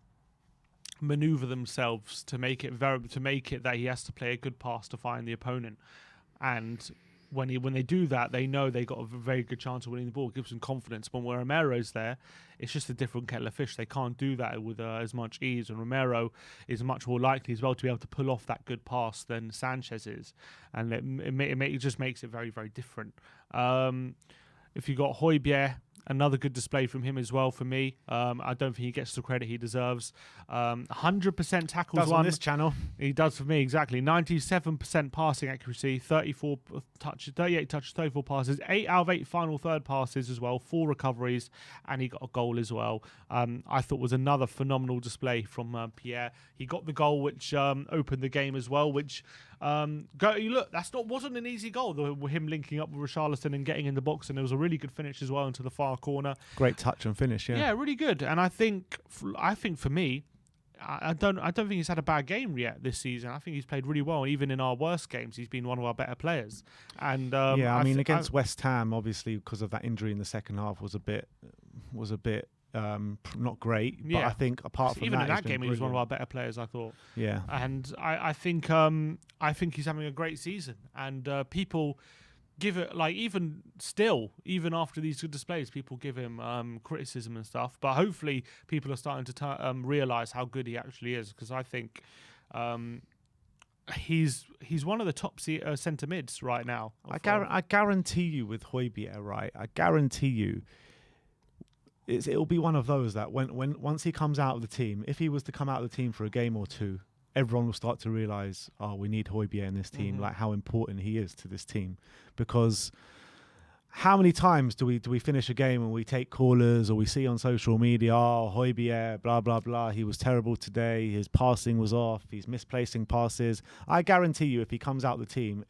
maneuver themselves to make it that he has to play a good pass to find the opponent. And when they do that, they know they got a very good chance of winning the ball. It gives them confidence. But when Romero's there, it's just a different kettle of fish. They can't do that with as much ease. And Romero is much more likely as well to be able to pull off that good pass than Sanchez is, and it just makes it very, very different. If you got Højbjerg, another good display from him as well for me. I don't think he gets the credit he deserves. 100% tackles does on this channel. He does for me, exactly. 97% passing accuracy, 38 touches, 34 passes, 8 out of 8 final third passes as well, 4 recoveries, and he got a goal as well. I thought was another phenomenal display from Pierre. He got the goal which opened the game as well, which wasn't an easy goal. Him linking up with Richarlison and getting in the box, and it was a really good finish as well into the far corner. Great touch and finish, yeah. Yeah, really good. And I think for me, I don't think he's had a bad game yet this season. I think he's played really well. Even in our worst games, he's been one of our better players. And against West Ham, obviously because of that injury in the second half, was a bit not great. But I think apart from even that, in that game, he was one of our better players, I thought. Yeah, and I think he's having a great season, and people give it, like, even after these good displays, people give him criticism and stuff, but hopefully people are starting to realise how good he actually is, because I think he's one of the top centre mids right now. I guarantee you with Højbjerg, right? I guarantee you it'll be one of those that once he comes out of the team, if he was to come out of the team for a game or two, everyone will start to realise, we need Højbjerg in this team, like how important he is to this team. Because how many times do we finish a game and we take callers or we see on social media, Højbjerg, blah, blah, blah, he was terrible today, his passing was off, he's misplacing passes. I guarantee you if he comes out of the team,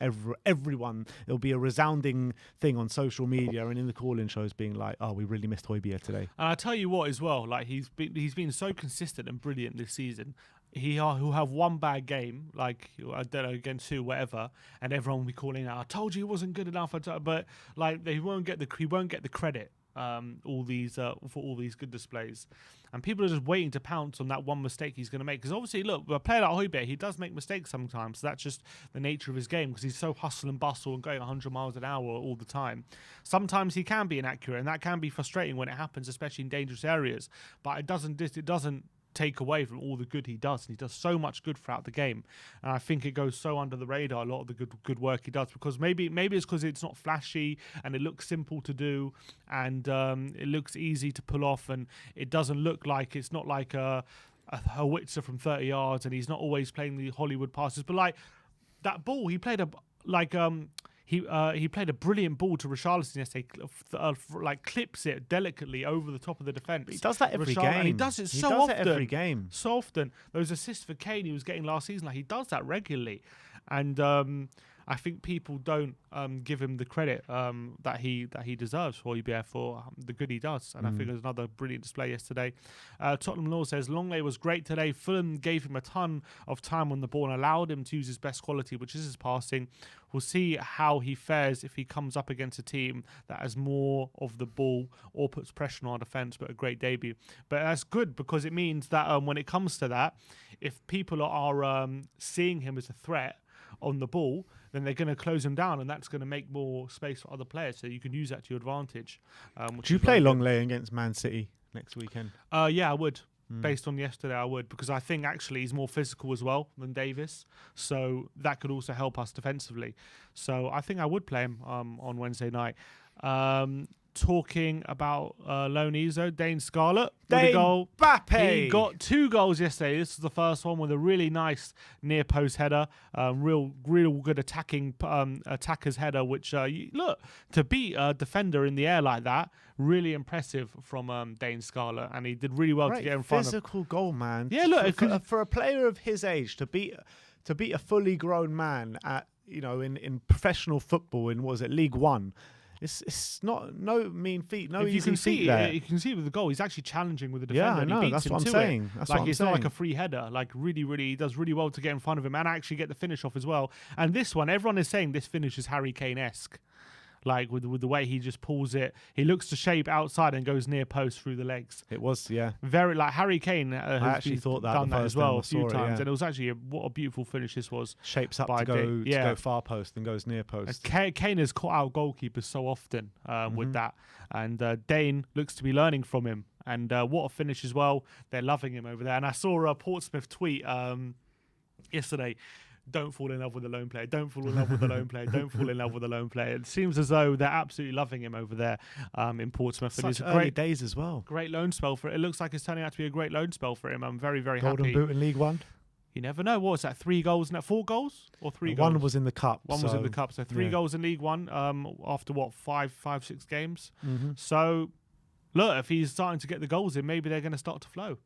everyone, it'll be a resounding thing on social media and in the call-in shows being like, we really missed Højbjerg today. And I tell you what as well, like he's been so consistent and brilliant this season. He'll have one bad game, like, I don't know, against who, whatever, and everyone will be calling out, I told you he wasn't good enough. But like he won't get the credit for all these good displays. And people are just waiting to pounce on that one mistake he's going to make. Because obviously, look, a player like Højbjerg, he does make mistakes sometimes. So that's just the nature of his game, because he's so hustle and bustle and going 100 miles an hour all the time. Sometimes he can be inaccurate, and that can be frustrating when it happens, especially in dangerous areas. But it doesn't take away from all the good he does, and he does so much good throughout the game, and I think it goes so under the radar, a lot of the good work he does, because maybe it's because it's not flashy and it looks simple to do, and it looks easy to pull off, and it doesn't look like, it's not like a howitzer from 30 yards, and he's not always playing the Hollywood passes, but like that ball he played he played a brilliant ball to Richarlison yesterday, clips it delicately over the top of the defence. He does that every game. And he does it so often. Every game. So often. Those assists for Kane he was getting last season, like he does that regularly. And I think people don't give him the credit that he deserves for the good he does. And I think it was another brilliant display yesterday. Tottenham Law says, Longley was great today. Fulham gave him a ton of time on the ball and allowed him to use his best quality, which is his passing. We'll see how he fares if he comes up against a team that has more of the ball or puts pressure on our defence, but a great debut. But that's good, because it means that when it comes to that, if people are seeing him as a threat on the ball, then they're going to close him down, and that's going to make more space for other players, so you can use that to your advantage. Do you play Longley against Man City next weekend? Yeah, I would. Based on yesterday, I would, because I think actually he's more physical as well than Davis, so that could also help us defensively. So I think I would play him on Wednesday night. Talking about loanees though, Dane Scarlett with a goal. Mbappe. He got 2 goals yesterday. This was the first one with a really nice near post header, real good attacker's header. Which look, to beat a defender in the air like that, really impressive from Dane Scarlett, and he did really well to get in front of. Physical goal, man. Yeah, look, for a player of his age to beat a fully grown man at in professional football in League One. It's no mean feat, no easy feat there. You can see with the goal, he's actually challenging with the defender. Yeah, I know. That's what I'm saying. It's not like a free header. Like really, he does really well to get in front of him and actually get the finish off as well. And this one, everyone is saying this finish is Harry Kane-esque. Like with the way he just pulls it, he looks to shape outside and goes near post through the legs. It was, yeah, very like Harry Kane. I actually thought that done that as well a few times, yeah. and it was actually what a beautiful finish this was. Shapes up to go far post and goes near post. Kane has caught out goalkeepers so often with that, and Dane looks to be learning from him. And what a finish as well! They're loving him over there. And I saw a Portsmouth tweet yesterday. Don't fall in love with the lone player. Don't fall in love with the lone player. Don't fall in love with the lone player. It seems as though they're absolutely loving him over there in Portsmouth. Such early days as well. Great loan spell for it. It looks like it's turning out to be a great loan spell for him. I'm very, very happy. Golden boot in League One. You never know. What was that? 3 goals now? 4 goals or 3 goals? One was in the cup. One was in the cup. So 3 goals in League One. After what 5-6 games. So look, if he's starting to get the goals in, maybe they're going to start to flow.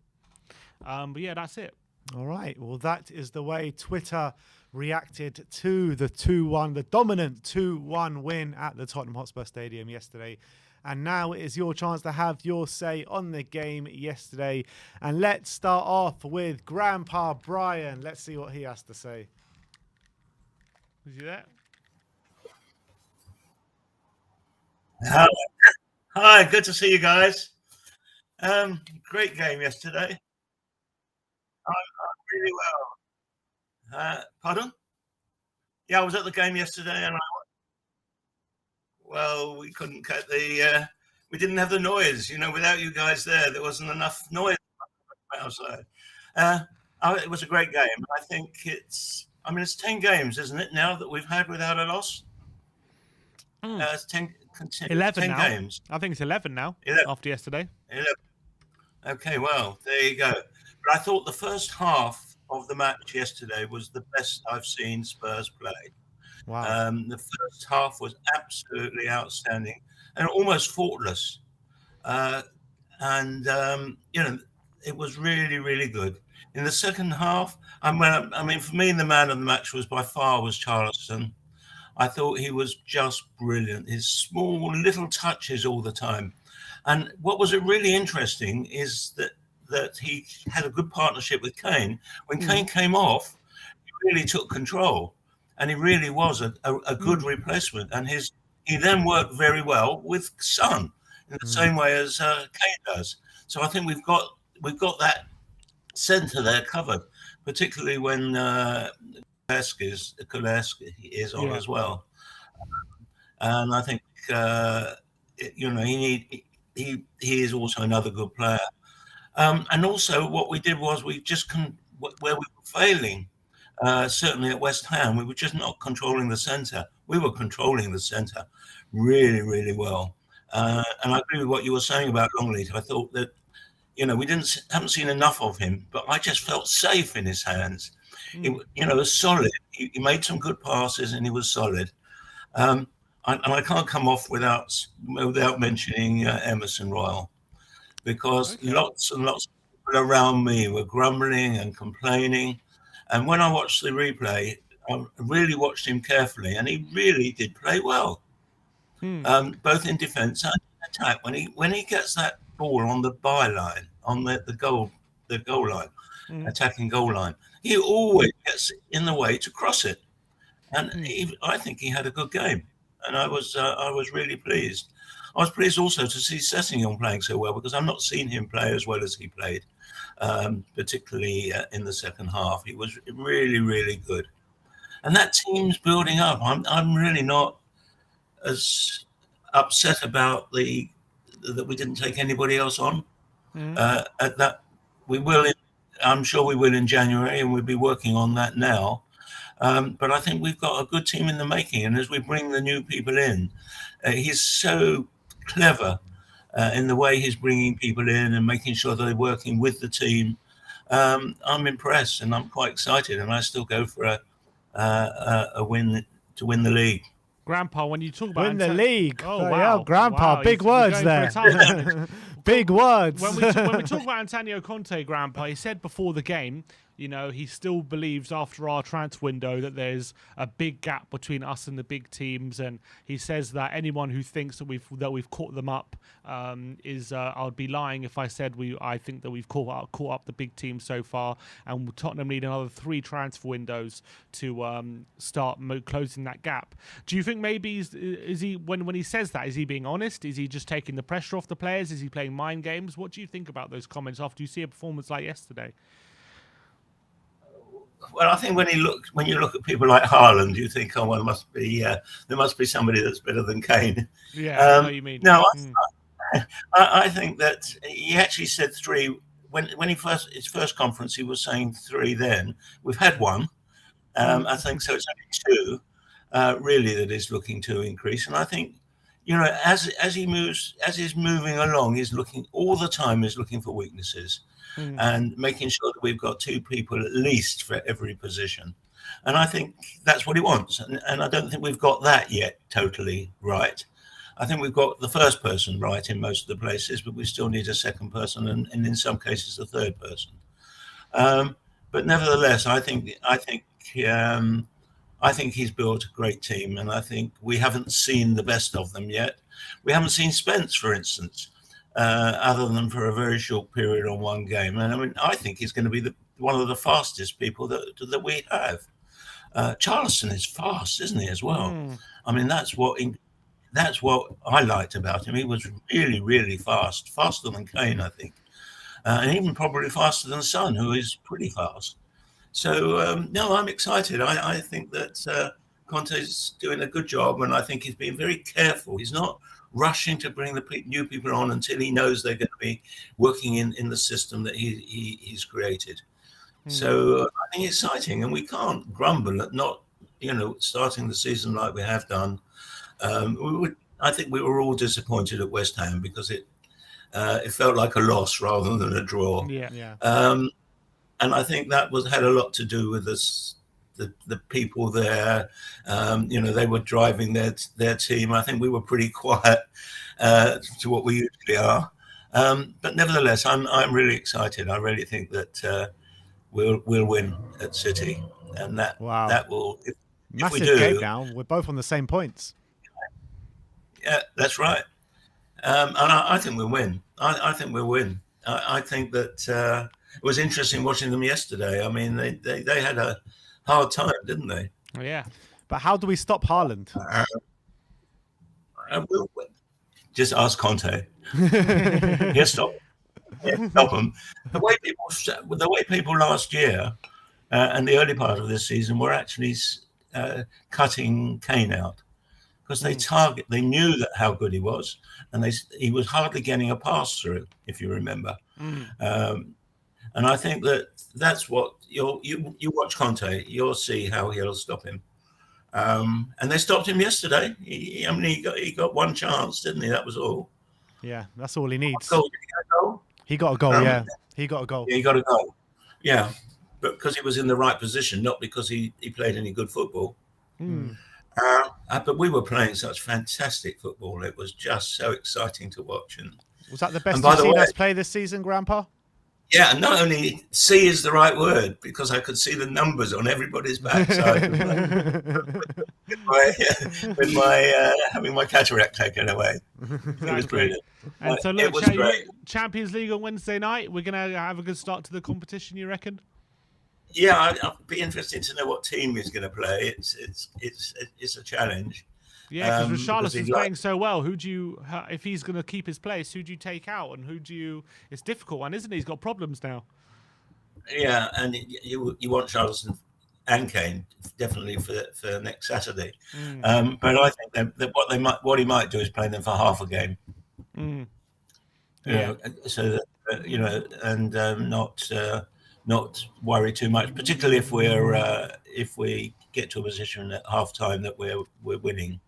But yeah, that's it. All right. Well, that is the way Twitter reacted to the 2-1, the dominant 2-1 win at the Tottenham Hotspur Stadium yesterday. And now it is your chance to have your say on the game yesterday. And let's start off with Grandpa Brian. Let's see what he has to say. Is he there? Hi, good to see you guys. Great game yesterday. Really well. Pardon? Yeah, I was at the game yesterday, and we couldn't cut we didn't have the noise. Without you guys there wasn't enough noise outside. It was a great game. I think it's 10 games, isn't it, now that we've had without a loss? It's 10 11 now. Games. I think it's 11 now, 11. After yesterday. 11. Okay, well, there you go. But I thought the first half of the match yesterday was the best I've seen Spurs play. Wow. The first half was absolutely outstanding and almost faultless. It was really, really good. In the second half, for me, the man of the match was Charleston. I thought he was just brilliant. His small little touches all the time. And what was really interesting is that he had a good partnership with Kane. When Kane came off, he really took control, and he really was a good replacement. And he then worked very well with Son in the same way as Kane does. So I think we've got that centre there covered, particularly when Kuleski is on as well. And I think he is also another good player. And also what we did was we just where we were failing, certainly at West Ham, we were just not controlling the centre. We were controlling the centre really, really well. And I agree with what you were saying about Longleat. I thought that, we haven't seen enough of him, but I just felt safe in his hands. It was solid. He made some good passes and he was solid. And I can't come off without mentioning Emerson Royal, because lots and lots of people around me were grumbling and complaining. And when I watched the replay, I really watched him carefully, and he really did play well, both in defence and in attack. When he gets that ball on the byline, on the goal line, attacking goal line, he always gets in the way to cross it. And I think he had a good game, and I was really pleased. I was pleased also to see Sessegnon playing so well, because I've not seen him play as well as he played, particularly in the second half. He was really, really good. And that team's building up. I'm really not as upset about that we didn't take anybody else on at that we will. I'm sure we will in January, and we'll be working on that now. But I think we've got a good team in the making, and as we bring the new people in, he's so clever in the way he's bringing people in and making sure that they're working with the team. I'm impressed, and I'm quite excited, and I still go for a win to win the league. Grandpa, when you talk about Win the league. oh Bloody wow, hell, Grandpa, wow. big We're words going there. for a tough- Big words. when we talk about Antonio Conte, Grandpa, he said before the game, you know, he still believes after our transfer window that there's a big gap between us and the big teams, and he says that anyone who thinks that we've caught them up is I'd be lying if I said I think that we've caught up the big teams so far, and Tottenham need another 3 transfer windows to start closing that gap. Do you think maybe is he when he says that, is he being honest? Is he just taking the pressure off the players? Is he playing mind games? What do you think about those comments after you see a performance like yesterday? Well, I think when you look at people like Haaland, you think, oh, well, there must be somebody that's better than Kane. Yeah, I know what you mean. No, I think that he actually said 3 when his first conference. He was saying 3. Then we've had 1. I think so. It's only 2 really that is looking to increase, and I think, you know, as he's moving along, he's looking all the time. He's looking for weaknesses. And making sure that we've got 2 people at least for every position. And I think that's what he wants. And I don't think we've got that yet totally right. I think we've got the first person right in most of the places, but we still need a second person and in some cases a third person. But nevertheless, I think he's built a great team, and I think we haven't seen the best of them yet. We haven't seen Spence, for instance. Other than for a very short period on one game. And I mean, I think he's going to be one of the fastest people that we have. Charleston is fast, isn't he, as well? I mean, that's what I liked about him. He was really, really fast, faster than Kane, I think. And even probably faster than Son, who is pretty fast. So, no, I'm excited. I think that Conte's doing a good job, and I think he's being very careful. He's not rushing to bring the new people on until he knows they're going to be working in the system that he's created. So I think it's exciting, and we can't grumble at not, you know, starting the season like we have done. I think we were all disappointed at West Ham because it felt like a loss rather than a draw. Yeah. And I think that had a lot to do with us. The people there, you know, they were driving their team. I think we were pretty quiet to what we usually are. But nevertheless, I'm really excited. I really think that we'll win at City, and that will. If Massive we do, game now. We're both on the same points. Yeah, that's right. And I think we'll win. I think we'll win. I think that it was interesting watching them yesterday. I mean, they had a hard time, didn't they? Oh, yeah. But how do we stop Haaland? We'll just ask Conte. Yes, stop them. The way people last year and the early part of this season were actually cutting Kane out because they knew that how good he was, and he was hardly getting a pass through, if you remember. And I think that's what you watch Conte, you'll see how he'll stop him. And they stopped him yesterday. He got one chance, didn't he? That was all. Yeah, that's all he needs. Did he get a goal? He got a goal, yeah. He got a goal. Yeah, he got a goal. Yeah, but because he was in the right position, not because he played any good football. But we were playing such fantastic football. It was just so exciting to watch. And was that the best you've seen us play this season, Grandpa? Yeah, and not only see is the right word, because I could see the numbers on everybody's backside with my having my cataract taken away. Exactly. It was brilliant. And so, look, Champions League on Wednesday night. We're going to have a good start to the competition, you reckon? Yeah, I'd be interested to know what team he's going to play. It's a challenge. Yeah, because Richarlison's playing so well. If he's going to keep his place, who do you take out, and It's difficult one, isn't it? He's got problems now. Yeah, and you want Richarlison and Kane definitely for next Saturday. But I think that what he might do is play them for half a game. so that and not worry too much, particularly if we get to a position at half time that we're winning.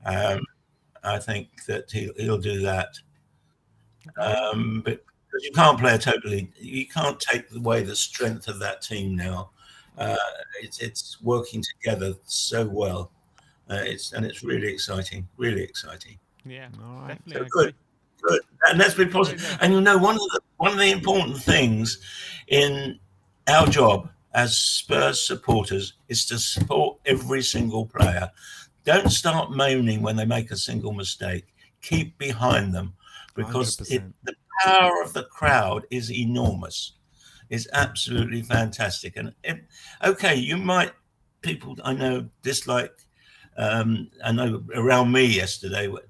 I think that he'll do that. But you can't play you can't take away the strength of that team now. It's working together so well. It's really exciting, really exciting. Yeah, All right. definitely. So good, and let's be positive. And one of the important things in our job as Spurs supporters is to support every single player. Don't start moaning when they make a single mistake. Keep behind them, because the power of the crowd is enormous. It's absolutely fantastic. And people I know dislike. I know around me yesterday, we're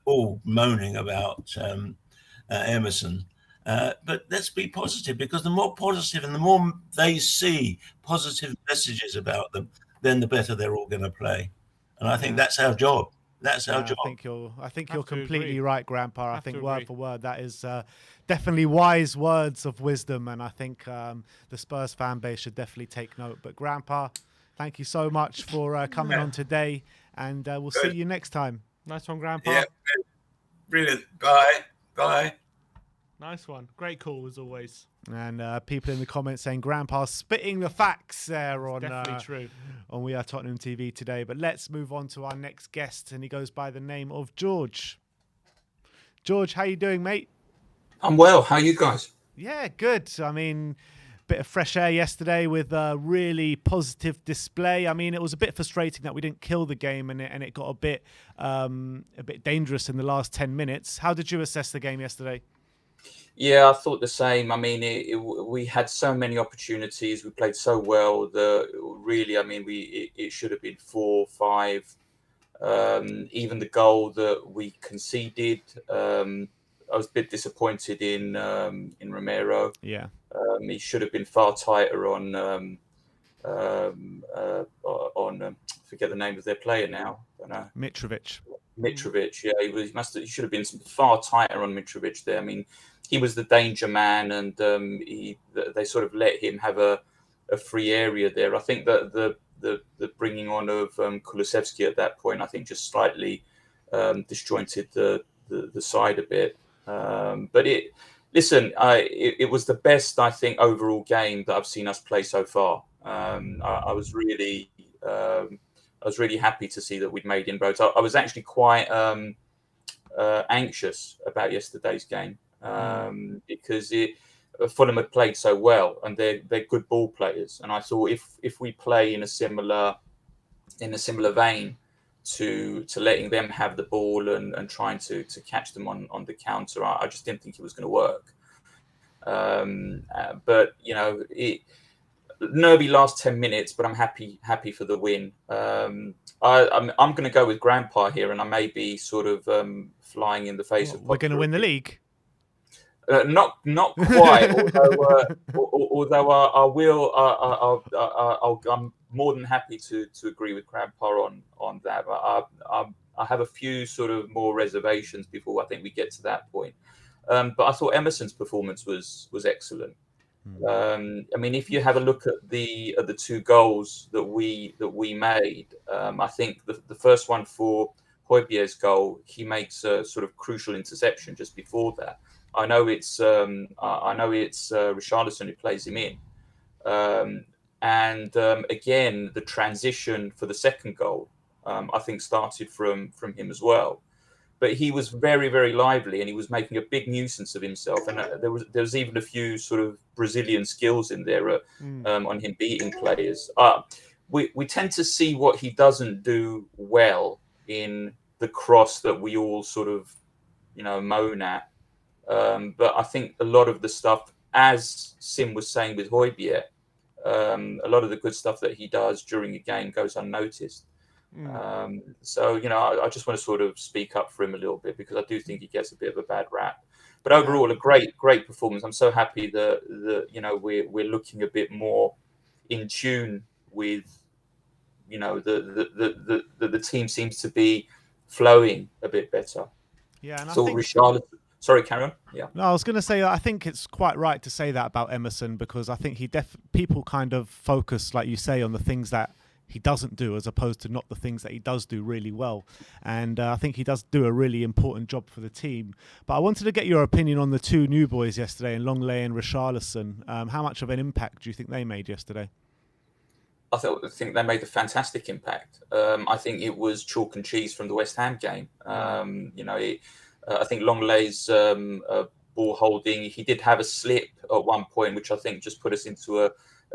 all moaning about Emerson. But let's be positive, because the more positive and the more they see positive messages about them, then the better they're all going to play. And I think that's our job. That's our job. I think you're completely right, Grandpa. I think word for word, that is definitely wise words of wisdom. And I think the Spurs fan base should definitely take note. But Grandpa, thank you so much for coming on today. And we'll see you next time. Nice one, Grandpa. Yeah, brilliant. Bye. Nice one. Great call as always. And people in the comments saying Grandpa's spitting the facts there on definitely true on We Are Tottenham TV today. But let's move on to our next guest, and he goes by the name of George. George, how you doing, mate? I'm well. How are you guys? Yeah, good. I mean, bit of fresh air yesterday with a really positive display. I mean, it was a bit frustrating that we didn't kill the game, and it got a bit dangerous in the last 10 minutes. How did you assess the game yesterday? Yeah, I thought the same. I mean, we had so many opportunities. We played so well that really, I mean, it should have been 4-5. Even the goal that we conceded, I was a bit disappointed in Romero. Yeah, he should have been far tighter on forget the name of their player now. I don't know. Mitrovic, yeah, he should have been far tighter on Mitrovic there. I mean, he was the danger man, and they sort of let him have a free area there. I think that the bringing on of Kulusevski at that point, I think, just slightly disjointed the side a bit. But it was the best, I think, overall game that I've seen us play so far. I was really happy to see that we'd made inroads. I was actually quite anxious about yesterday's game because Fulham had played so well, and they're good ball players. And I thought if we play in a similar vein to letting them have the ball and trying to catch them on the counter, I just didn't think it was going to work. But nervy last 10 minutes, but I'm happy for the win. I'm going to go with Grandpa here, and I may be sort of flying in the face of. We're going to win the league. Not quite. although I will. I'm more than happy to agree with Grandpa on that. But I have a few sort of more reservations before I think we get to that point. But I thought Emerson's performance was excellent. I mean, if you have a look at the two goals that we made, I think the first one for Højbjerg's goal, he makes a sort of crucial interception just before that. I know it's Richarlison who plays him in, and again the transition for the second goal, I think started from him as well. But he was very, very lively, and he was making a big nuisance of himself. And there was even a few sort of Brazilian skills in there on him beating players. We tend to see what he doesn't do well in the cross that we all sort of, moan at. But I think a lot of the stuff, as Sim was saying with Højbjerg, a lot of the good stuff that he does during a game goes unnoticed. So, I just want to sort of speak up for him a little bit, because I do think he gets a bit of a bad rap. But overall, a great performance. I'm so happy that we're looking a bit more in tune with, the team seems to be flowing a bit better. Yeah, and I thought think Sorry, carry on. Yeah. No, I was going to say I think it's quite right to say that about Emerson, because I think people kind of focus, like you say, on the things that he doesn't do as opposed to not the things that he does do really well. And I think he does do a really important job for the team. But I wanted to get your opinion on the two new boys yesterday, in Longley and Richarlison. How much of an impact do you think they made yesterday? I think they made a fantastic impact. I think it was chalk and cheese from the West Ham game. I think Longley's ball holding, he did have a slip at one point, which I think just put us into a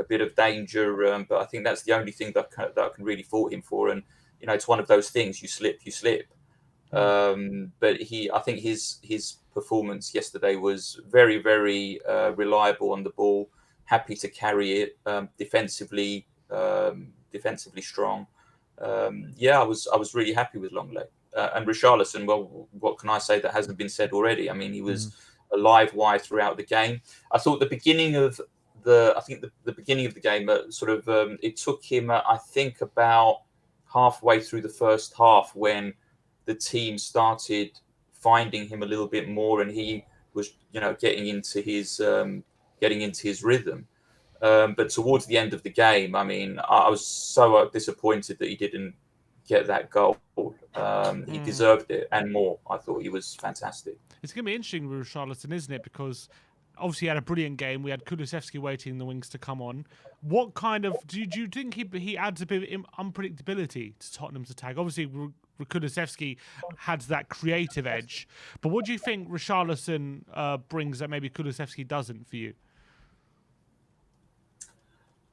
bit of danger. But I think that's the only thing that I can really fault him for. And, it's one of those things, you slip. But I think his performance yesterday was very, very reliable on the ball, happy to carry it, defensively strong. I was really happy with Longley. And Richarlison, well, what can I say that hasn't been said already? I mean, he was a live wire throughout the game. I thought the beginning of the beginning of the game, it took him, I think, about halfway through the first half when the team started finding him a little bit more, and he was, getting into his rhythm. But towards the end of the game, I mean, I was so disappointed that he didn't get that goal. He deserved it and more. I thought he was fantastic. It's going to be interesting with Richarlison, isn't it? Because obviously he had a brilliant game. We had Kulusevski waiting in the wings to come on. What kind of do you think he adds a bit of unpredictability to Tottenham's attack? Obviously, Kulusevski has that creative edge, but what do you think Richarlison brings that maybe Kulusevski doesn't for you?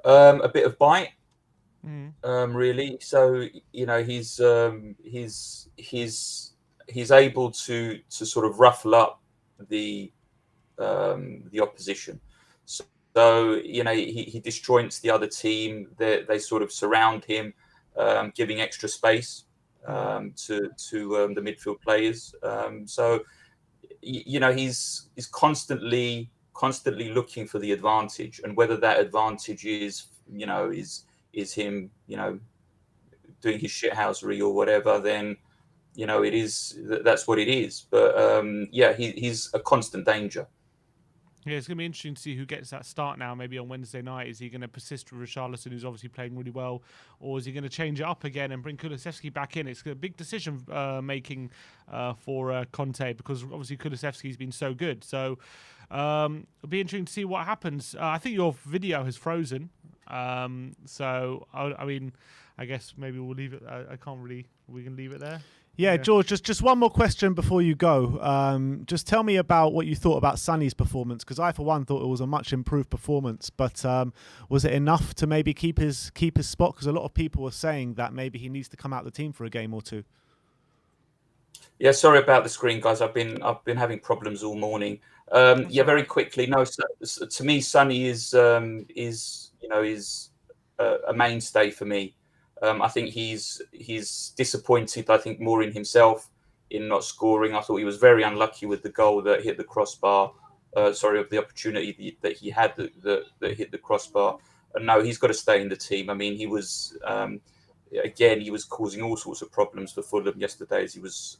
A bit of bite, really. So he's able to sort of ruffle up the opposition. So he disjoints the other team. They sort of surround him, giving extra space to the midfield players. So he's constantly looking for the advantage, and whether that advantage is him doing his shithousery or whatever, then that's what it is. But he's a constant danger. Yeah, it's going to be interesting to see who gets that start now, maybe on Wednesday night. Is he going to persist with Richarlison, who's obviously playing really well, or is he going to change it up again and bring Kulusevski back in? It's a big decision making for Conte, because obviously Kulusevski's been so good. So it'll be interesting to see what happens. I think your video has frozen. So, I mean, I guess maybe we'll leave it. We can leave it there. Yeah, George, just one more question before you go. Just tell me about what you thought about Sonny's performance, because I, for one, thought it was a much improved performance. But was it enough to maybe keep his spot? Because a lot of people were saying that maybe he needs to come out of the team for a game or two. Yeah, sorry about the screen, guys. I've been having problems all morning. Very quickly. No, to me, Sonny is a mainstay for me. I think he's disappointed, I think, more in himself in not scoring. I thought he was very unlucky with the goal that hit the crossbar. Of the opportunity that he had that hit the crossbar. And no, he's got to stay in the team. I mean, he was he was causing all sorts of problems for Fulham yesterday as he was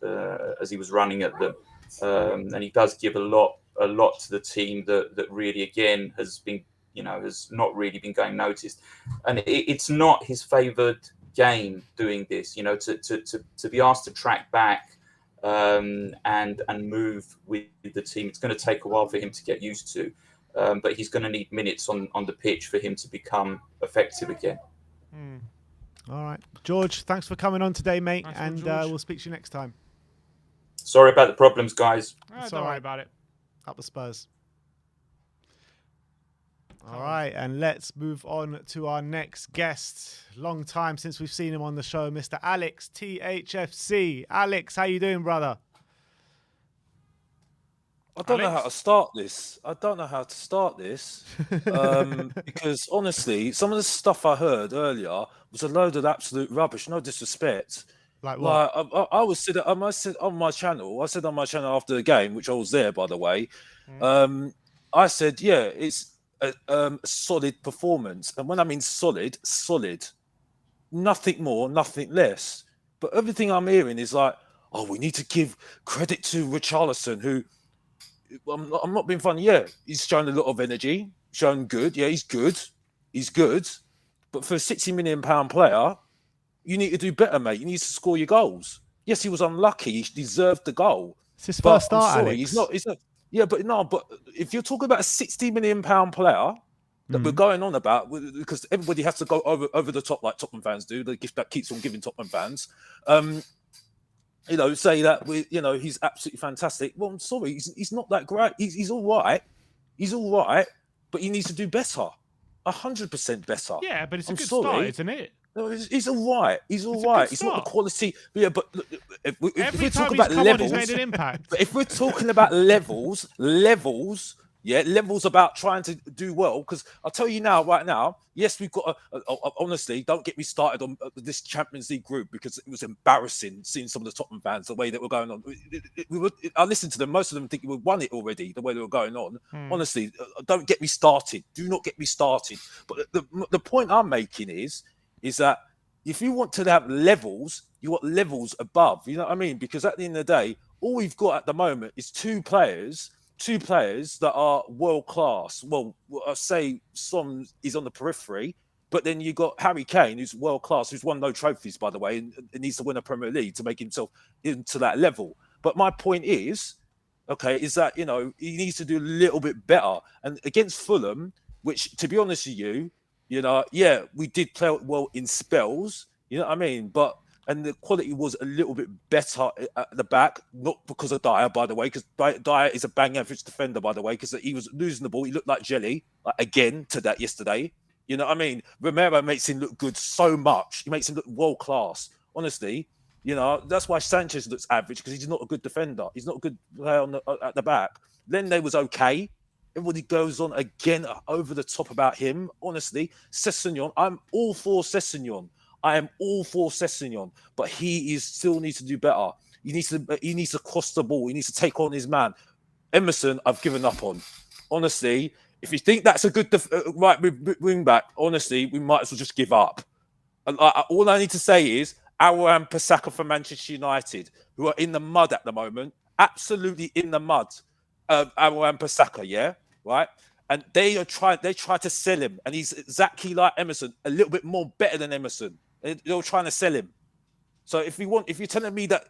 running at them. And he does give a lot to the team that really, again, has been, has not really been going noticed. And it's not his favoured game doing this, to be asked to track back and move with the team. It's going to take a while for him to get used to, but he's going to need minutes on the pitch for him to become effective again. All right. George, thanks for coming on today, mate, Nice and one, we'll speak to you next time. Sorry about the problems, guys. Don't worry about it. Up the Spurs. All right, and let's move on to our next guest. Long time since we've seen him on the show, Mr. Alex THFC. Alex, how you doing, brother? I don't know how to start this. Because honestly, some of the stuff I heard earlier was a load of absolute rubbish. No disrespect. Like what? I said on my channel after the game, which I was there, by the way. I said, yeah, it's a solid performance, and when I mean solid, nothing more, nothing less. But everything I'm hearing is like, oh, we need to give credit to Richarlison, who I'm not being funny. Yeah, he's shown a lot of energy, shown good. Yeah, he's good. But for a £60 million player, you need to do better, mate. You need to score your goals. Yes, he was unlucky. He deserved the goal. It's his But first start, I'm sorry, Alex. he's not. Yeah, but no. But if you're talking about a £60 million player that we're going on about, because everybody has to go over the top like Tottenham fans do, the gift that keeps on giving Tottenham fans. Say that he's absolutely fantastic. Well, I'm sorry, he's not that great. He's all right. He's all right, but he needs to do better. 100% better. Yeah, but it's a good start, isn't it? No, he's all right. He's all right. It's not the quality. Yeah, but if we're talking about levels, he's made an impact. But if we're talking about levels, about trying to do well. Because I'll tell you now, right now, yes, we've got. Honestly, don't get me started on this Champions League group because it was embarrassing seeing some of the Tottenham fans the way that were going on. I listened to them. Most of them think we won it already. The way they were going on. Honestly, don't get me started. Do not get me started. But the point I'm making is that if you want to have levels, you want levels above. You know what I mean? Because at the end of the day, all we've got at the moment is two players that are world class. Well, I say Son is on the periphery, but then you got Harry Kane, who's world class, who's won no trophies, by the way, and needs to win a Premier League to make himself into that level. But my point is that he needs to do a little bit better. And against Fulham, which, to be honest with you, we did play well in spells, you know what I mean? And the quality was a little bit better at the back, not because of Dyer, by the way, because Dyer is a bang average defender, by the way, because he was losing the ball. He looked like jelly, again, to that yesterday. You know what I mean? Romero makes him look good so much. He makes him look world class. Honestly, that's why Sanchez looks average, because he's not a good defender. He's not a good player at the back. Then was okay. Everybody goes on again over the top about him. Honestly, Sessegnon, I'm all for Sessegnon. I am all for Sessegnon, but he still needs to do better. He needs to cross the ball. He needs to take on his man. Emerson, I've given up on. Honestly, if you think that's a good right wing back, honestly, we might as well just give up. All I need to say is Aouar Pasaka for Manchester United, who are in the mud at the moment, absolutely in the mud. Aouar Pasaka, yeah, right. And they try to sell him, and he's exactly like Emerson, a little bit more better than Emerson. They're trying to sell him. So if you're telling me that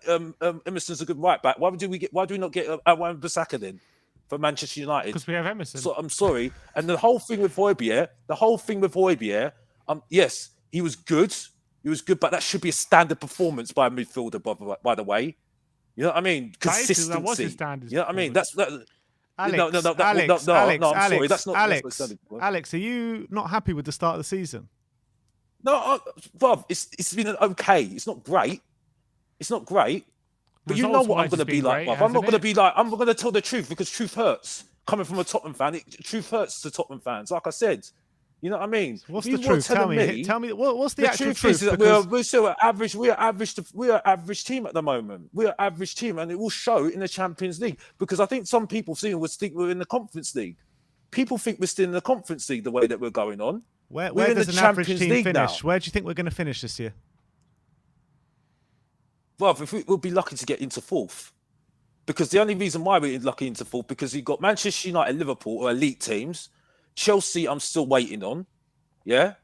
Emerson's a good right back, why do we not get Aouar Pasaka then for Manchester United? Because we have Emerson. So I'm sorry. And the whole thing with Højbjerg, yes, he was good, but that should be a standard performance by a midfielder, by the way. You know what I mean? Consistency. That was his standard. You know what I mean? Alex, sorry, that's not Alex, are you not happy with the start of the season? No, Rob, it's been okay. It's not great. But you know what I'm going to be like, Rob. I'm not going to be like, I'm going to tell the truth because truth hurts. Coming from a Tottenham fan, truth hurts to Tottenham fans. Like I said, you know what I mean? What's the truth? Tell me. What's the actual truth? Is that we're still average. We are average team at the moment. We are average team, and it will show in the Champions League because I think some people think we're in the Conference League. People think we're still in the Conference League the way that we're going on. Where does an average team finish? Where do you think we're going to finish this year? Well, we'll be lucky to get into fourth. Because the only reason why we're lucky into fourth, because you've got Manchester United, Liverpool, or elite teams. Chelsea, I'm still waiting on. Yeah?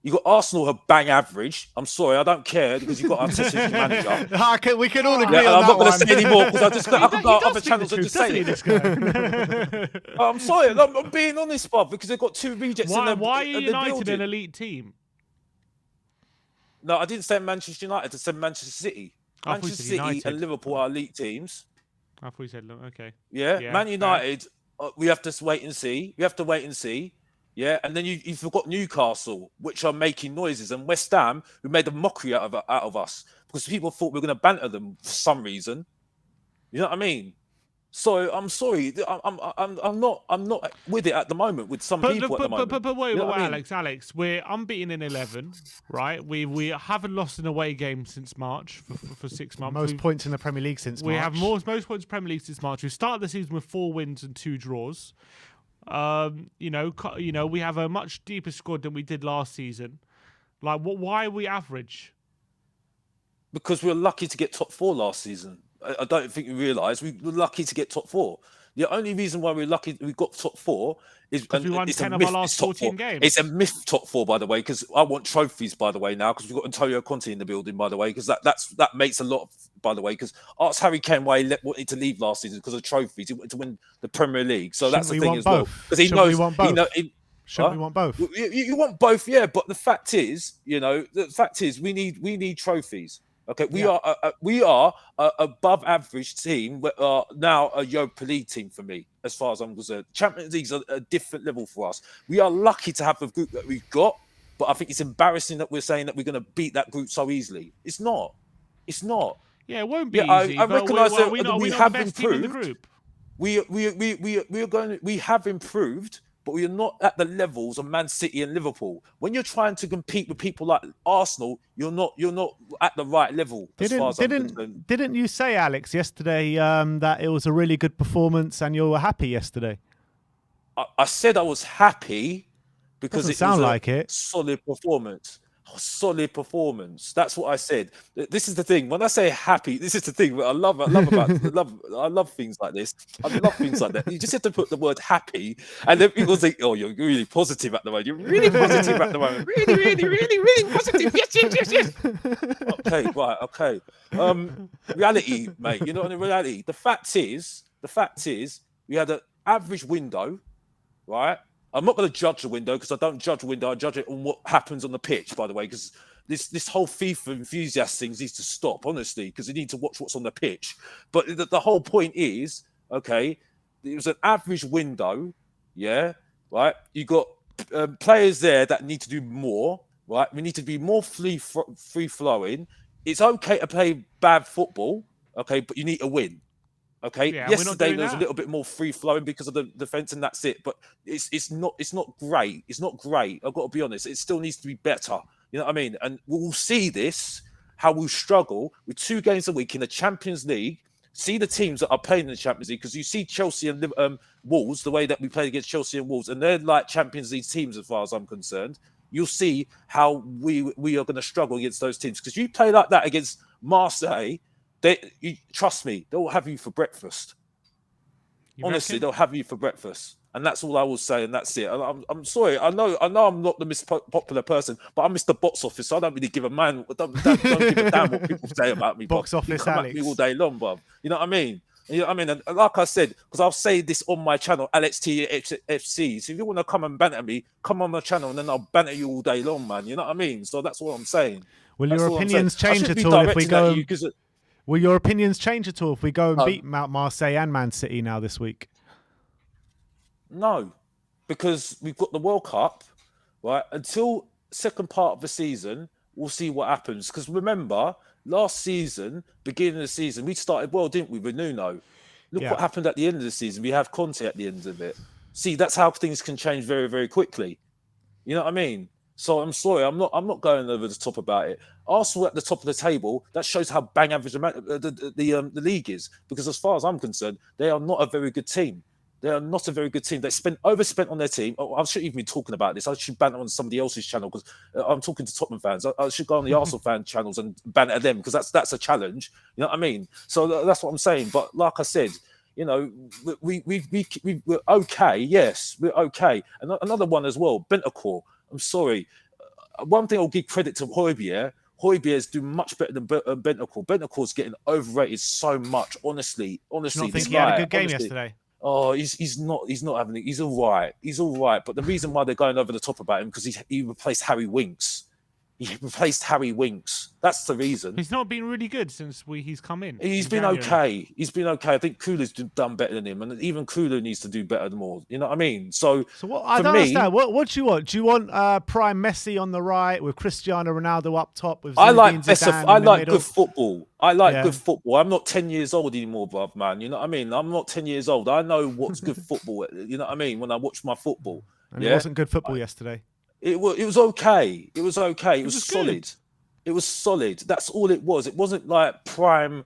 You got Arsenal, who bang average. I'm sorry, I don't care because you've got Arteta's manager. We can all agree on that. I'm not going to one. say anymore because I can go other channels and just say it. I'm sorry, I'm being honest, Bob, because they've got two rejects in the Why are United an elite team? No, I didn't say Manchester United. I said Manchester City. Manchester City and Liverpool are elite teams. I thought you said, okay. Yeah, Man United, we have to wait and see. Yeah, and then you forgot Newcastle, which are making noises, and West Ham, who made a mockery out of us because people thought we were going to banter them for some reason. You know what I mean? So I'm sorry, I'm not with it at the moment with some people at the moment. But wait, Alex, we're unbeaten in 11, right? We haven't lost an away game since March for 6 months. Most points in the Premier League since March. We have most points in the Premier League since March. We started the season with 4 wins and 2 draws. We have a much deeper squad than we did last season. Like, why are we average? Because we were lucky to get top 4 last season. I don't think you realise we were lucky to get top 4. The only reason why we're lucky we got top 4 is Because we won it's 10 a of myth. our last It's top 14 4. games. It's a myth top 4, by the way, because I want trophies, by the way, now, because we've got Antonio Conte in the building, by the way, because that makes a lot of, by the way, because ask Harry Kane why he wanted to leave last season because of trophies. He wanted to win the Premier League, so that's the thing as well. Because he knows, Shouldn't we want both? You want both, yeah. But the fact is, we need trophies. Okay, we are above average team. We are now a Europa League team for me, as far as I'm concerned. Champions League's a different level for us. We are lucky to have the group that we've got, but I think it's embarrassing that we're saying that we're going to beat that group so easily. It's not. It's not. Yeah, it won't be easy. I recognise that we have the best improved. team in the group. We have improved, but we are not at the levels of Man City and Liverpool. When you're trying to compete with people like Arsenal, you're not at the right level. Didn't you say, Alex, yesterday that it was a really good performance and you were happy yesterday? I said I was happy because it was a solid performance. Solid performance. That's what I said. This is the thing. When I say happy, this is the thing. I love things like this. I love things like that. You just have to put the word happy, and then people think, "Oh, you're really positive at the moment. You're really positive at the moment. Really positive. Yes. Okay, right. Okay. Reality, mate. You know the reality. The fact is, we had an average window, right? I'm not going to judge the window because I don't judge the window. I judge it on what happens on the pitch, by the way, because this whole FIFA enthusiast thing needs to stop, honestly, because you need to watch what's on the pitch. But the whole point is, okay, it was an average window, yeah, right? You got players there that need to do more, right? We need to be more free-flowing. It's okay to play bad football, okay, but you need to win. Okay, yesterday there was a little bit more free flowing because of the defense, and that's it. But it's not great. It's not great. I've got to be honest. It still needs to be better. You know what I mean? And we'll see how we'll struggle with 2 games a week in the Champions League. See the teams that are playing in the Champions League, because you see Chelsea and Wolves, the way that we played against Chelsea and Wolves, and they're like Champions League teams as far as I'm concerned. You'll see how we are going to struggle against those teams, because you play like that against Marseille. Trust me, they'll have you for breakfast. Honestly, they'll have you for breakfast, and that's all I will say, and that's it. I'm sorry, I know I'm not the most popular person, but I'm Mr. Box Office, so I don't really give a man. Don't give a damn what people say about me. Box Office, come Alex, at me all day long, bruv. You know what I mean? You know what I mean? And like I said, because I'll say this on my channel, Alex TFC. So if you want to come and banter me, come on my channel, and then I'll banter you all day long, man. You know what I mean? So that's what I'm saying. Will your opinions change at all if we go? Will your opinions change at all if we go and beat Marseille and Man City now this week? No, because we've got the World Cup, right? Until second part of the season, we'll see what happens. Because remember, last season, beginning of the season, we started well, didn't we, with Nuno? Look what happened at the end of the season. We have Conte at the end of it. See, that's how things can change very, very quickly. You know what I mean? So I'm sorry, I'm not going over the top about it. Arsenal at the top of the table, that shows how bang average the league is. Because as far as I'm concerned, they are not a very good team. They are not a very good team. They overspent on their team. I shouldn't even be talking about this. I should ban it on somebody else's channel, because I'm talking to Tottenham fans. I should go on the Arsenal fan channels and ban at them, because that's a challenge. You know what I mean? So that's what I'm saying. But like I said, you know, we're okay. Yes, we're okay. And another one as well, Bentancur. I'm sorry. One thing I'll give credit to Højbjerg. Højbjerg is doing much better than Bentancur. Bentancur's getting overrated so much. Honestly, I think he had a good game yesterday. Oh, he's not having it. He's all right. But the reason why they're going over the top about him, because he replaced Harry Winks. That's the reason. He's not been really good since he's come in. He's been okay. I think Kulu's done better than him, and even Kulu needs to do better than more. You know what I mean? So what, I don't understand. What do you want? Do you want prime Messi on the right with Cristiano Ronaldo up top? With I like good football. I like good football. I'm not 10 years old anymore, bruv, man. You know what I mean? I'm not 10 years old. I know what's good football. You know what I mean? When I watch my football. And it wasn't good football yesterday. It was okay. It was solid. It was solid. That's all it was. It wasn't like prime,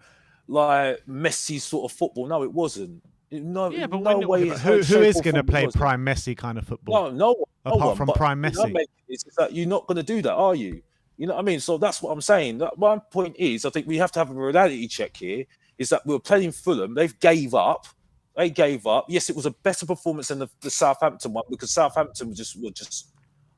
like Messi sort of football. No, it wasn't. Who is going to play prime Messi kind of football? No one. Apart from prime Messi. It's that you're not going to do that, are you? You know what I mean? So that's what I'm saying. My point is, I think we have to have a reality check here. Is that we're playing Fulham. They've gave up. They gave up. Yes, it was a better performance than the Southampton one because Southampton were just.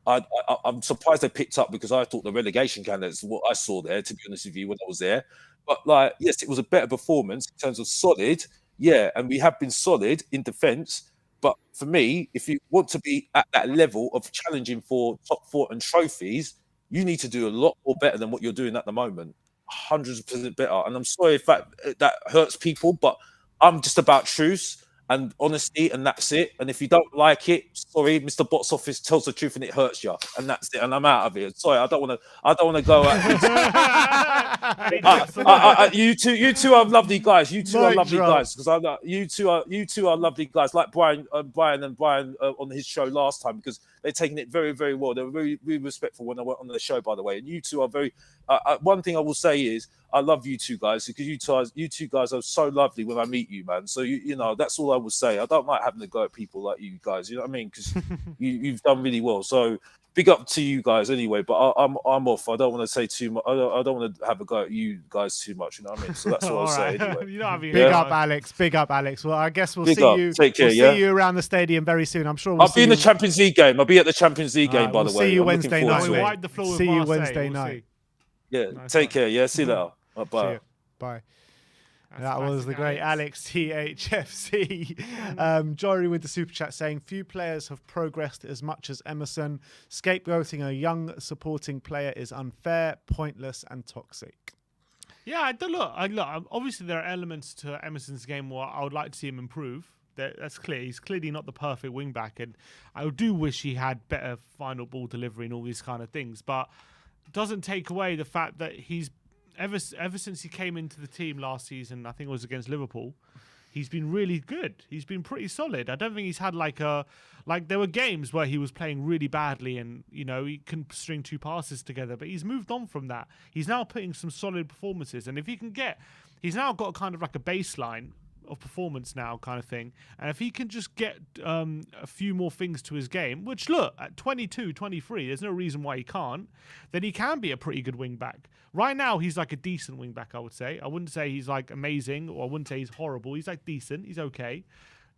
I'm surprised they picked up because I thought the relegation candidates, what I saw there, to be honest with you, when I was there. But like, yes, it was a better performance in terms of solid. Yeah, and we have been solid in defence. But for me, if you want to be at that level of challenging for top 4 and trophies, you need to do a lot more better than what you're doing at the moment. 100% better. And I'm sorry if that hurts people, but I'm just about truth and honesty, and that's it. And if you don't like it, sorry, Mr. Box Office tells the truth and it hurts you, and that's it. And I'm out of here. Sorry, I don't want to go at you two are lovely guys. You two are lovely guys because you two are lovely guys. Like Brian on his show last time, because they're taking it very, very well. They're very, very respectful when I went on the show, by the way. And you two are very. One thing I will say is I love you two guys because you two guys are so lovely when I meet you, man. So you know that's all I will say. I don't like having to go at people like you guys. You know what I mean? Because you've done really well. So big up to you guys anyway. But I'm off. I don't want to say too much. I don't want to have a go at you guys too much. You know what I mean? So that's what I'll say anyway. You don't have Big up, Alex. Big up, Alex. Well, I guess we'll see you. Take care. See you around the stadium very soon. I'm sure. I'll be in the Champions League game. I'll be at the Champions League game, by the way. See you Wednesday night. We wiped the floor with See you Marseille. Wednesday night. Yeah. Take care. Yeah. See you later. Bye. Bye. That was the great Alex THFC. Jory with the super chat saying few players have progressed as much as Emerson. Scapegoating a young supporting player is unfair, pointless, and toxic. Yeah, look. Obviously, there are elements to Emerson's game where I would like to see him improve. That's clear. He's clearly not the perfect wing back, and I do wish he had better final ball delivery and all these kind of things. But it doesn't take away the fact that he's ever since he came into the team last season, I think it was against Liverpool, he's been really good. He's been pretty solid. I don't think he's had there were games where he was playing really badly and, you know, he couldn't string 2 passes together, but he's moved on from that. He's now putting some solid performances, and if he can he's now got kind of like a baseline of performance now kind of thing, and if he can just get a few more things to his game, which look, at 22, 23, there's no reason why he can't, then he can be a pretty good wing back. Right now he's like a decent wing back, I would say. I wouldn't say he's like amazing, or I wouldn't say he's horrible. He's like decent, he's okay.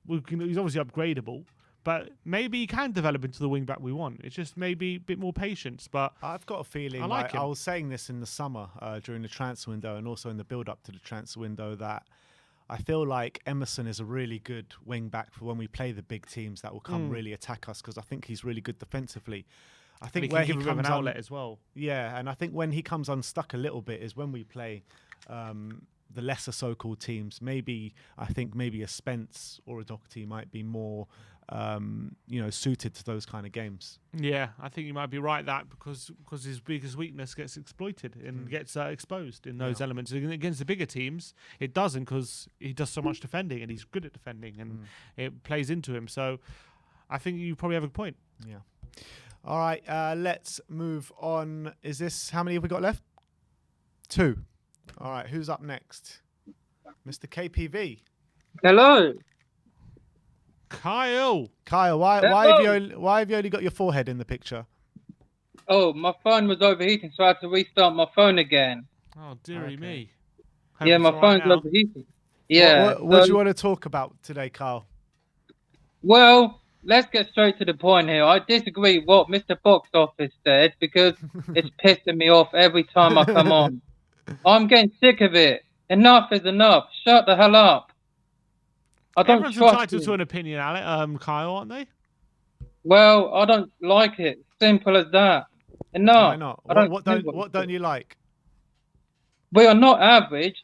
He's obviously upgradable, but maybe he can develop into the wing back we want. It's just maybe a bit more patience. But I've got a feeling, I was saying this in the summer during the transfer window and also in the build up to the transfer window, that I feel like Emerson is a really good wing back for when we play the big teams that will come really attack us, because I think he's really good defensively. I think where he comes an outlet as well. Yeah, and I think when he comes unstuck a little bit is when we play the lesser so-called teams. I think maybe a Spence or a Doherty might be more suited to those kind of games. Yeah, I think you might be right that because his biggest weakness gets exploited and gets exposed in those elements. Against the bigger teams, it doesn't, because he does so much defending and he's good at defending, and it plays into him. So I think you probably have a point. Yeah. All right, let's move on. How many have we got left? 2. All right, who's up next? Mr. KPV. Hello. Kyle, why have you only got your forehead in the picture? Oh, my phone was overheating, so I had to restart my phone again. Oh, dearie me. Yeah, my phone's overheating. Yeah. What do you want to talk about today, Kyle? Well, let's get straight to the point here. I disagree with what Mr. Box Office said, because it's pissing me off every time I come on. I'm getting sick of it. Enough is enough. Shut the hell up. Everyone's entitled to an opinion, Kyle, aren't they? Well, I don't like it. Simple as that. Enough. Why not? What don't you like? We are not average,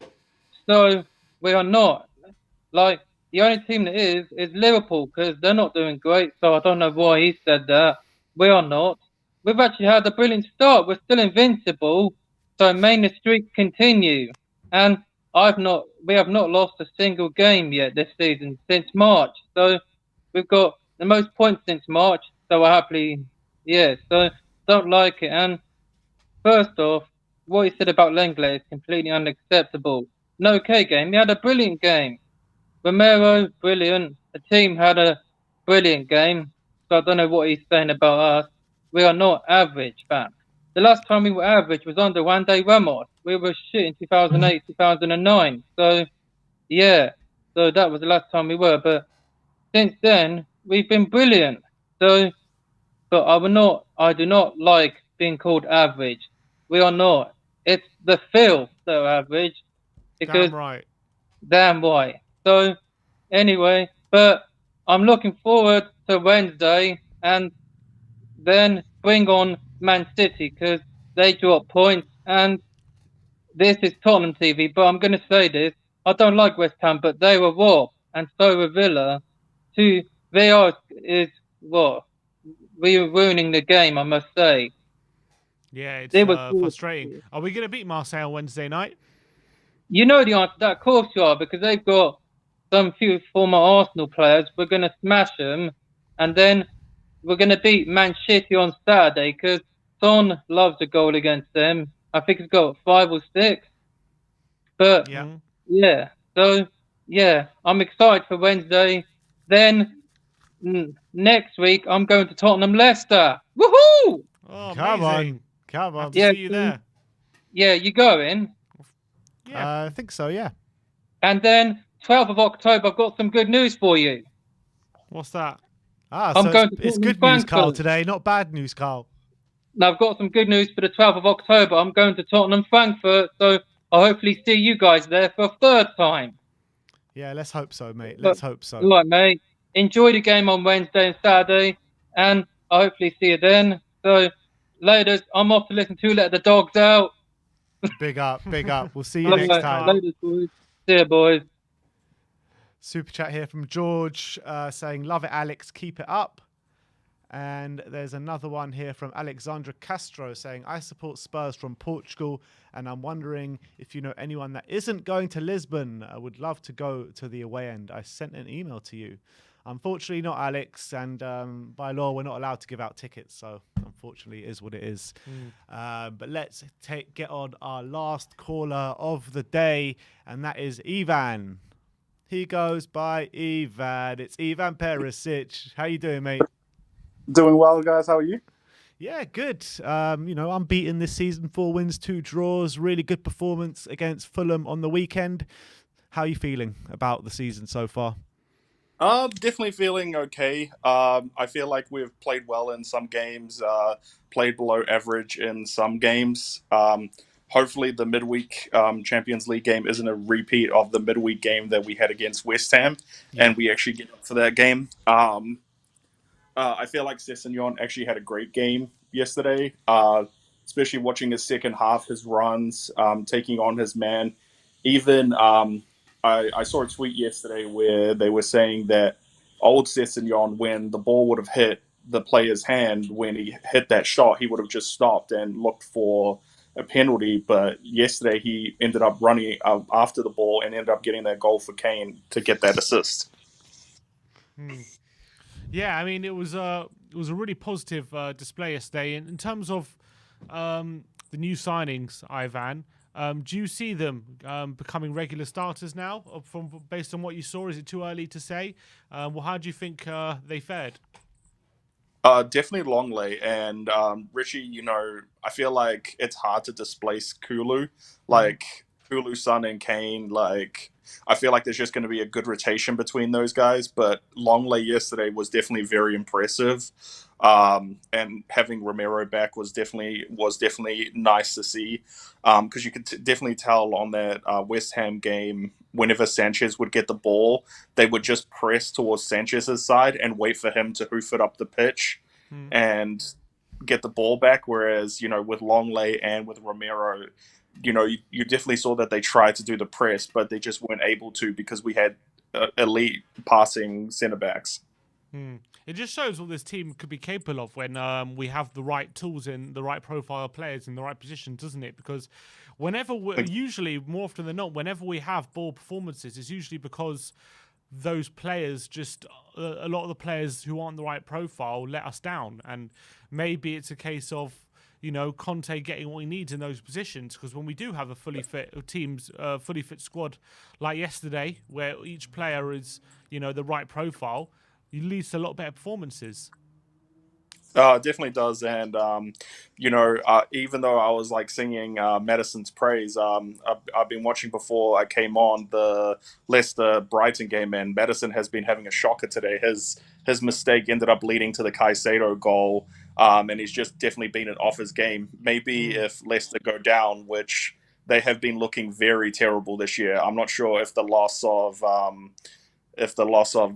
so we are not. Like, the only team that is Liverpool, because they're not doing great, so I don't know why he said that. We are not. We've actually had a brilliant start. We're still invincible, so may the streak continue. And we have not lost a single game yet this season since March. So we've got the most points since March. So so don't like it. And first off, what he said about Lenglet is completely unacceptable. No K game. He had a brilliant game. Romero, brilliant. The team had a brilliant game. So I don't know what he's saying about us. We are not average, fam. The last time we were average was under Juan de Ramos. We were shit in 2008, 2009. So, yeah. So So that was the last time we were. But since then, we've been brilliant. So, but I do not like being called average. We are not. It's the filth that are average because Damn right. damn right. So anyway, but I'm looking forward to Wednesday and then bring on Man City because they drop points and this is Tottenham TV. But I'm going to say this: I don't like West Ham, but they were robbed, and so were Villa. They are is what we were ruining the game. I must say. Yeah, it's They were frustrating. Are we going to beat Marseille on Wednesday night? You know the answer to that, of course you are, because they've got some few former Arsenal players. We're going to smash them, and then we're going to beat Man City on Saturday because Son loves a goal against them. I think he's got 5 or 6. But Yeah. yeah, so yeah, I'm excited for Wednesday. Then next week I'm going to Tottenham Leicester. Woohoo! Oh, Come amazing. on. Come Have on. to Yeah, see you there. Yeah, you going? Yeah. I think so, yeah. And then 12th of October, I've got some good news for you. What's that? Ah, I'm so going to it's Tottenham good news, Carl, Frankfurt. today, not bad news, Carl. Now, I've got some good news for the 12th of October. I'm going to Tottenham Frankfurt, so I'll hopefully see you guys there for a third time. Yeah, let's hope so, mate. Let's hope so. All right, mate. Enjoy the game on Wednesday and Saturday, and I'll hopefully see you then. So, later, I'm off to listen to Let the Dogs Out. Big up, big up. We'll see you All next right, time. later, boys. See you, boys. Super chat here from George saying, love it, Alex. Keep it up. And there's another one here from Alexandra Castro saying, I support Spurs from Portugal, and I'm wondering if you know anyone that isn't going to Lisbon. I would love to go to the away end. I sent an email to you. Unfortunately, not Alex, and by law, we're not allowed to give out tickets. So, unfortunately, it is what it is. But let's get on our last caller of the day, and that is Ivan. He goes by Ivan. It's Ivan Perisic. How you doing, mate? Doing well, guys. How are you? Yeah, good. Unbeaten this season, 4 wins, 2 draws. Really good performance against Fulham on the weekend. How are you feeling about the season so far? Definitely feeling okay. I feel like we've played well in some games, played below average in some games. Hopefully the midweek Champions League game isn't a repeat of the midweek game that we had against West Ham, and we actually get up for that game. I feel like Sessegnon actually had a great game yesterday, especially watching his second half, his runs, taking on his man. Even I saw a tweet yesterday where they were saying that old Sessegnon, when the ball would have hit the player's hand when he hit that shot, he would have just stopped and looked for a penalty. But yesterday he ended up running after the ball and ended up getting that goal for Kane to get that assist. Yeah, I mean, it was a really positive display yesterday. In terms of the new signings, Ivan, do you see them becoming regular starters now? Based on what you saw, is it too early to say? Well, how do you think they fared? Definitely Longley and Richie. You know, I feel like it's hard to displace Kulu. Like Kulu, Son, and Kane. Like I feel like there's just going to be a good rotation between those guys. But Longley yesterday was definitely very impressive, and having Romero back was definitely nice to see. Because you could definitely tell on that West Ham game, whenever Sanchez would get the ball, they would just press towards Sanchez's side and wait for him to hoof it up the pitch and get the ball back. Whereas, you know, with Longley and with Romero, you know, you definitely saw that they tried to do the press, but they just weren't able to because we had elite passing centre backs. It just shows what this team could be capable of when we have the right tools and the right profile of players in the right position, doesn't it? Because whenever usually, more often than not, whenever we have ball performances, it's usually because those players just a lot of the players who aren't the right profile let us down, and maybe it's a case of, you know, Conte getting what he needs in those positions, because when we do have a fully fit fully fit squad like yesterday, where each player is, you know, the right profile, it leads to a lot better performances. Definitely does, and even though I was like singing Madison's praise, I've been watching before I came on the Leicester Brighton game, and Madison has been having a shocker today. His mistake ended up leading to the Caicedo goal, and he's just definitely been off his game. Maybe if Leicester go down, which they have been looking very terrible this year, I'm not sure if the loss of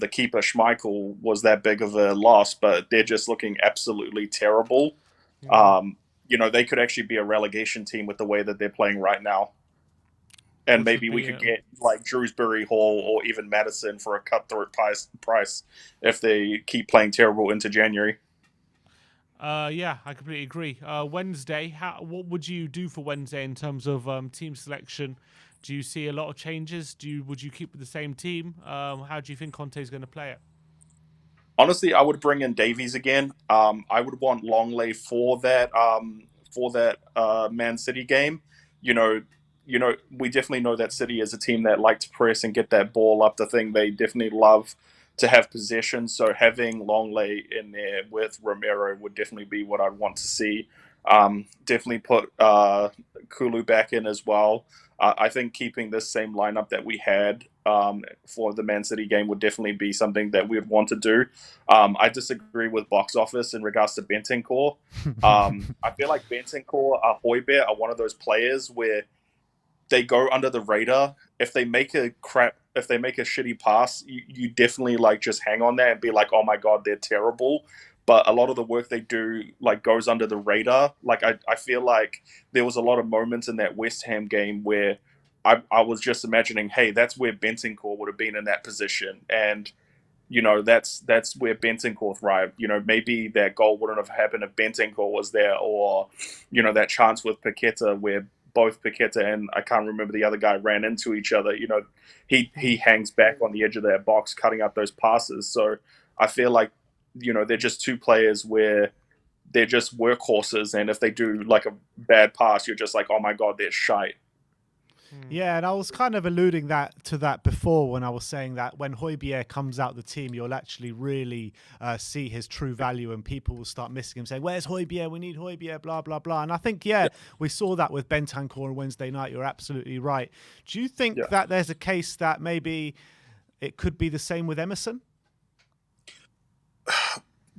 the keeper Schmeichel was that big of a loss, but they're just looking absolutely terrible. They could actually be a relegation team with the way that they're playing right now. And Which would maybe we be could get like Shrewsbury Hall or even Madison for a cutthroat price if they keep playing terrible into January. Yeah, I completely agree. Wednesday, what would you do for Wednesday in terms of team selection? Do you see a lot of changes? Would you keep with the same team? How do you think Conte's going to play it? Honestly, I would bring in Davies again. I would want Longley for that Man City game. You know, we definitely know that City is a team that like to press and get that ball up the thing. They definitely love to have possession. So having Longley in there with Romero would definitely be what I'd want to see. Definitely put Kulu back in as well. I think keeping this same lineup that we had for the Man City game would definitely be something that we would want to do. I disagree with box office in regards to Bentancur. I feel like Bentancur, Højbjerg are one of those players where they go under the radar. If they make a shitty pass, you definitely like just hang on there and be like, oh my god, they're terrible. But a lot of the work they do like goes under the radar. Like I feel like there was a lot of moments in that West Ham game where I was just imagining, hey, that's where Bentancur would have been in that position, and that's where Bentancur thrived. Maybe that goal wouldn't have happened if Bentancur was there, or that chance with Paqueta where both Paqueta and I can't remember the other guy ran into each other. He hangs back on the edge of that box, cutting up those passes. So I feel like they're just two players where they're just workhorses, and if they do like a bad pass, you're just like, oh my god, they're shite. Yeah, and I was kind of alluding to that before when I was saying that when Højbjerg comes out the team, you'll actually really see his true value, and people will start missing him, saying, "Where's Højbjerg? We need Højbjerg." Blah blah blah. And I think we saw that with Bentancur on Wednesday night. You're absolutely right. Do you think that there's a case that maybe it could be the same with Emerson?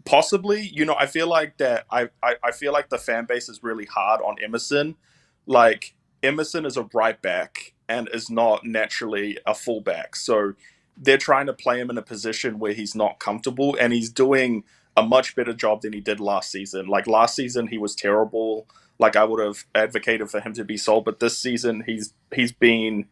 Possibly. I feel like that. I feel like the fan base is really hard on Emerson. Like, Emerson is a right back and is not naturally a fullback. So they're trying to play him in a position where he's not comfortable, and he's doing a much better job than he did last season. Like, last season he was terrible. Like, I would have advocated for him to be sold, but this season he's been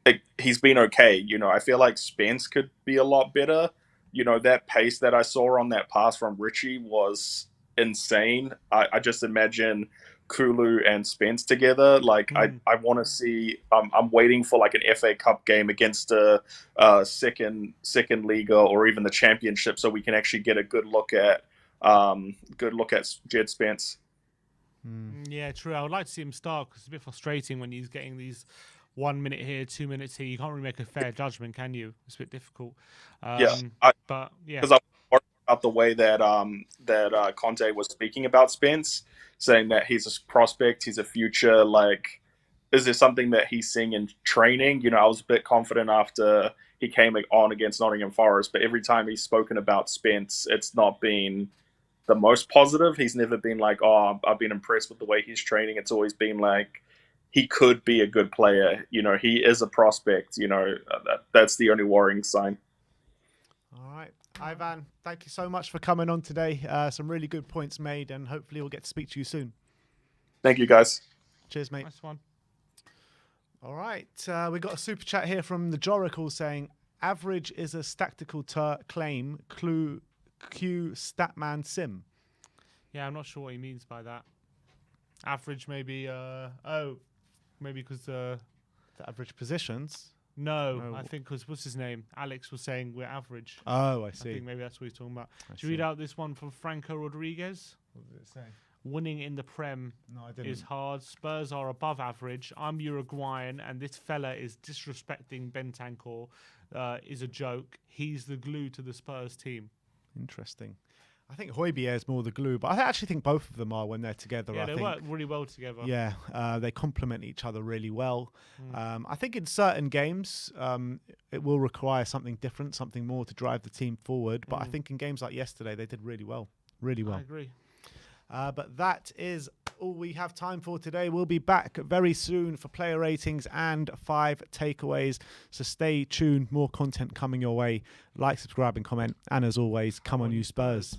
okay. I feel like Spence could be a lot better. That pace that I saw on that pass from Richie was insane. I just imagine Kulu and Spence together. Like, I want to see. I'm waiting for like an FA Cup game against a second Liga or even the Championship, so we can actually get a good look at Jed Spence. Yeah, true. I would like to see him start because it's a bit frustrating when he's getting these 1 minute here, 2 minutes here. You can't really make a fair judgment, can you? It's a bit difficult. Because I'm worried about the way that Conte was speaking about Spence, saying that he's a prospect, he's a future. Like, is there something that he's seeing in training? I was a bit confident after he came on against Nottingham Forest, but every time he's spoken about Spence, it's not been the most positive. He's never been like, oh, I've been impressed with the way he's training. It's always been like, he could be a good player. He is a prospect. That's the only worrying sign. All right, Ivan, thank you so much for coming on today. Some really good points made, and hopefully we'll get to speak to you soon. Thank you, guys. Cheers, mate. Nice one. All right, we got a super chat here from the Joracle saying, average is a statistical claim, Q Statman Sim. Yeah, I'm not sure what he means by that. Average, maybe. Maybe because the average positions. No, I think because what's his name? Alex was saying we're average. Oh, I see. I think maybe that's what he's talking about. Should you read out this one from Franco Rodriguez? What does it say? Winning in the Prem is hard. Spurs are above average. I'm Uruguayan, and this fella is disrespecting Bentancur. Is a joke. He's the glue to the Spurs team. Interesting. I think Højbjerg is more the glue, but I actually think both of them are when they're together. Yeah, I they think. work really well together. Yeah, they complement each other really well. I think in certain games, it will require something different, something more to drive the team forward. But I think in games like yesterday, they did really well. Really well. I agree. But that is all we have time for today. We'll be back very soon for player ratings and 5 takeaways. So stay tuned. More content coming your way. Like, subscribe, and comment. And as always, come on, you Spurs.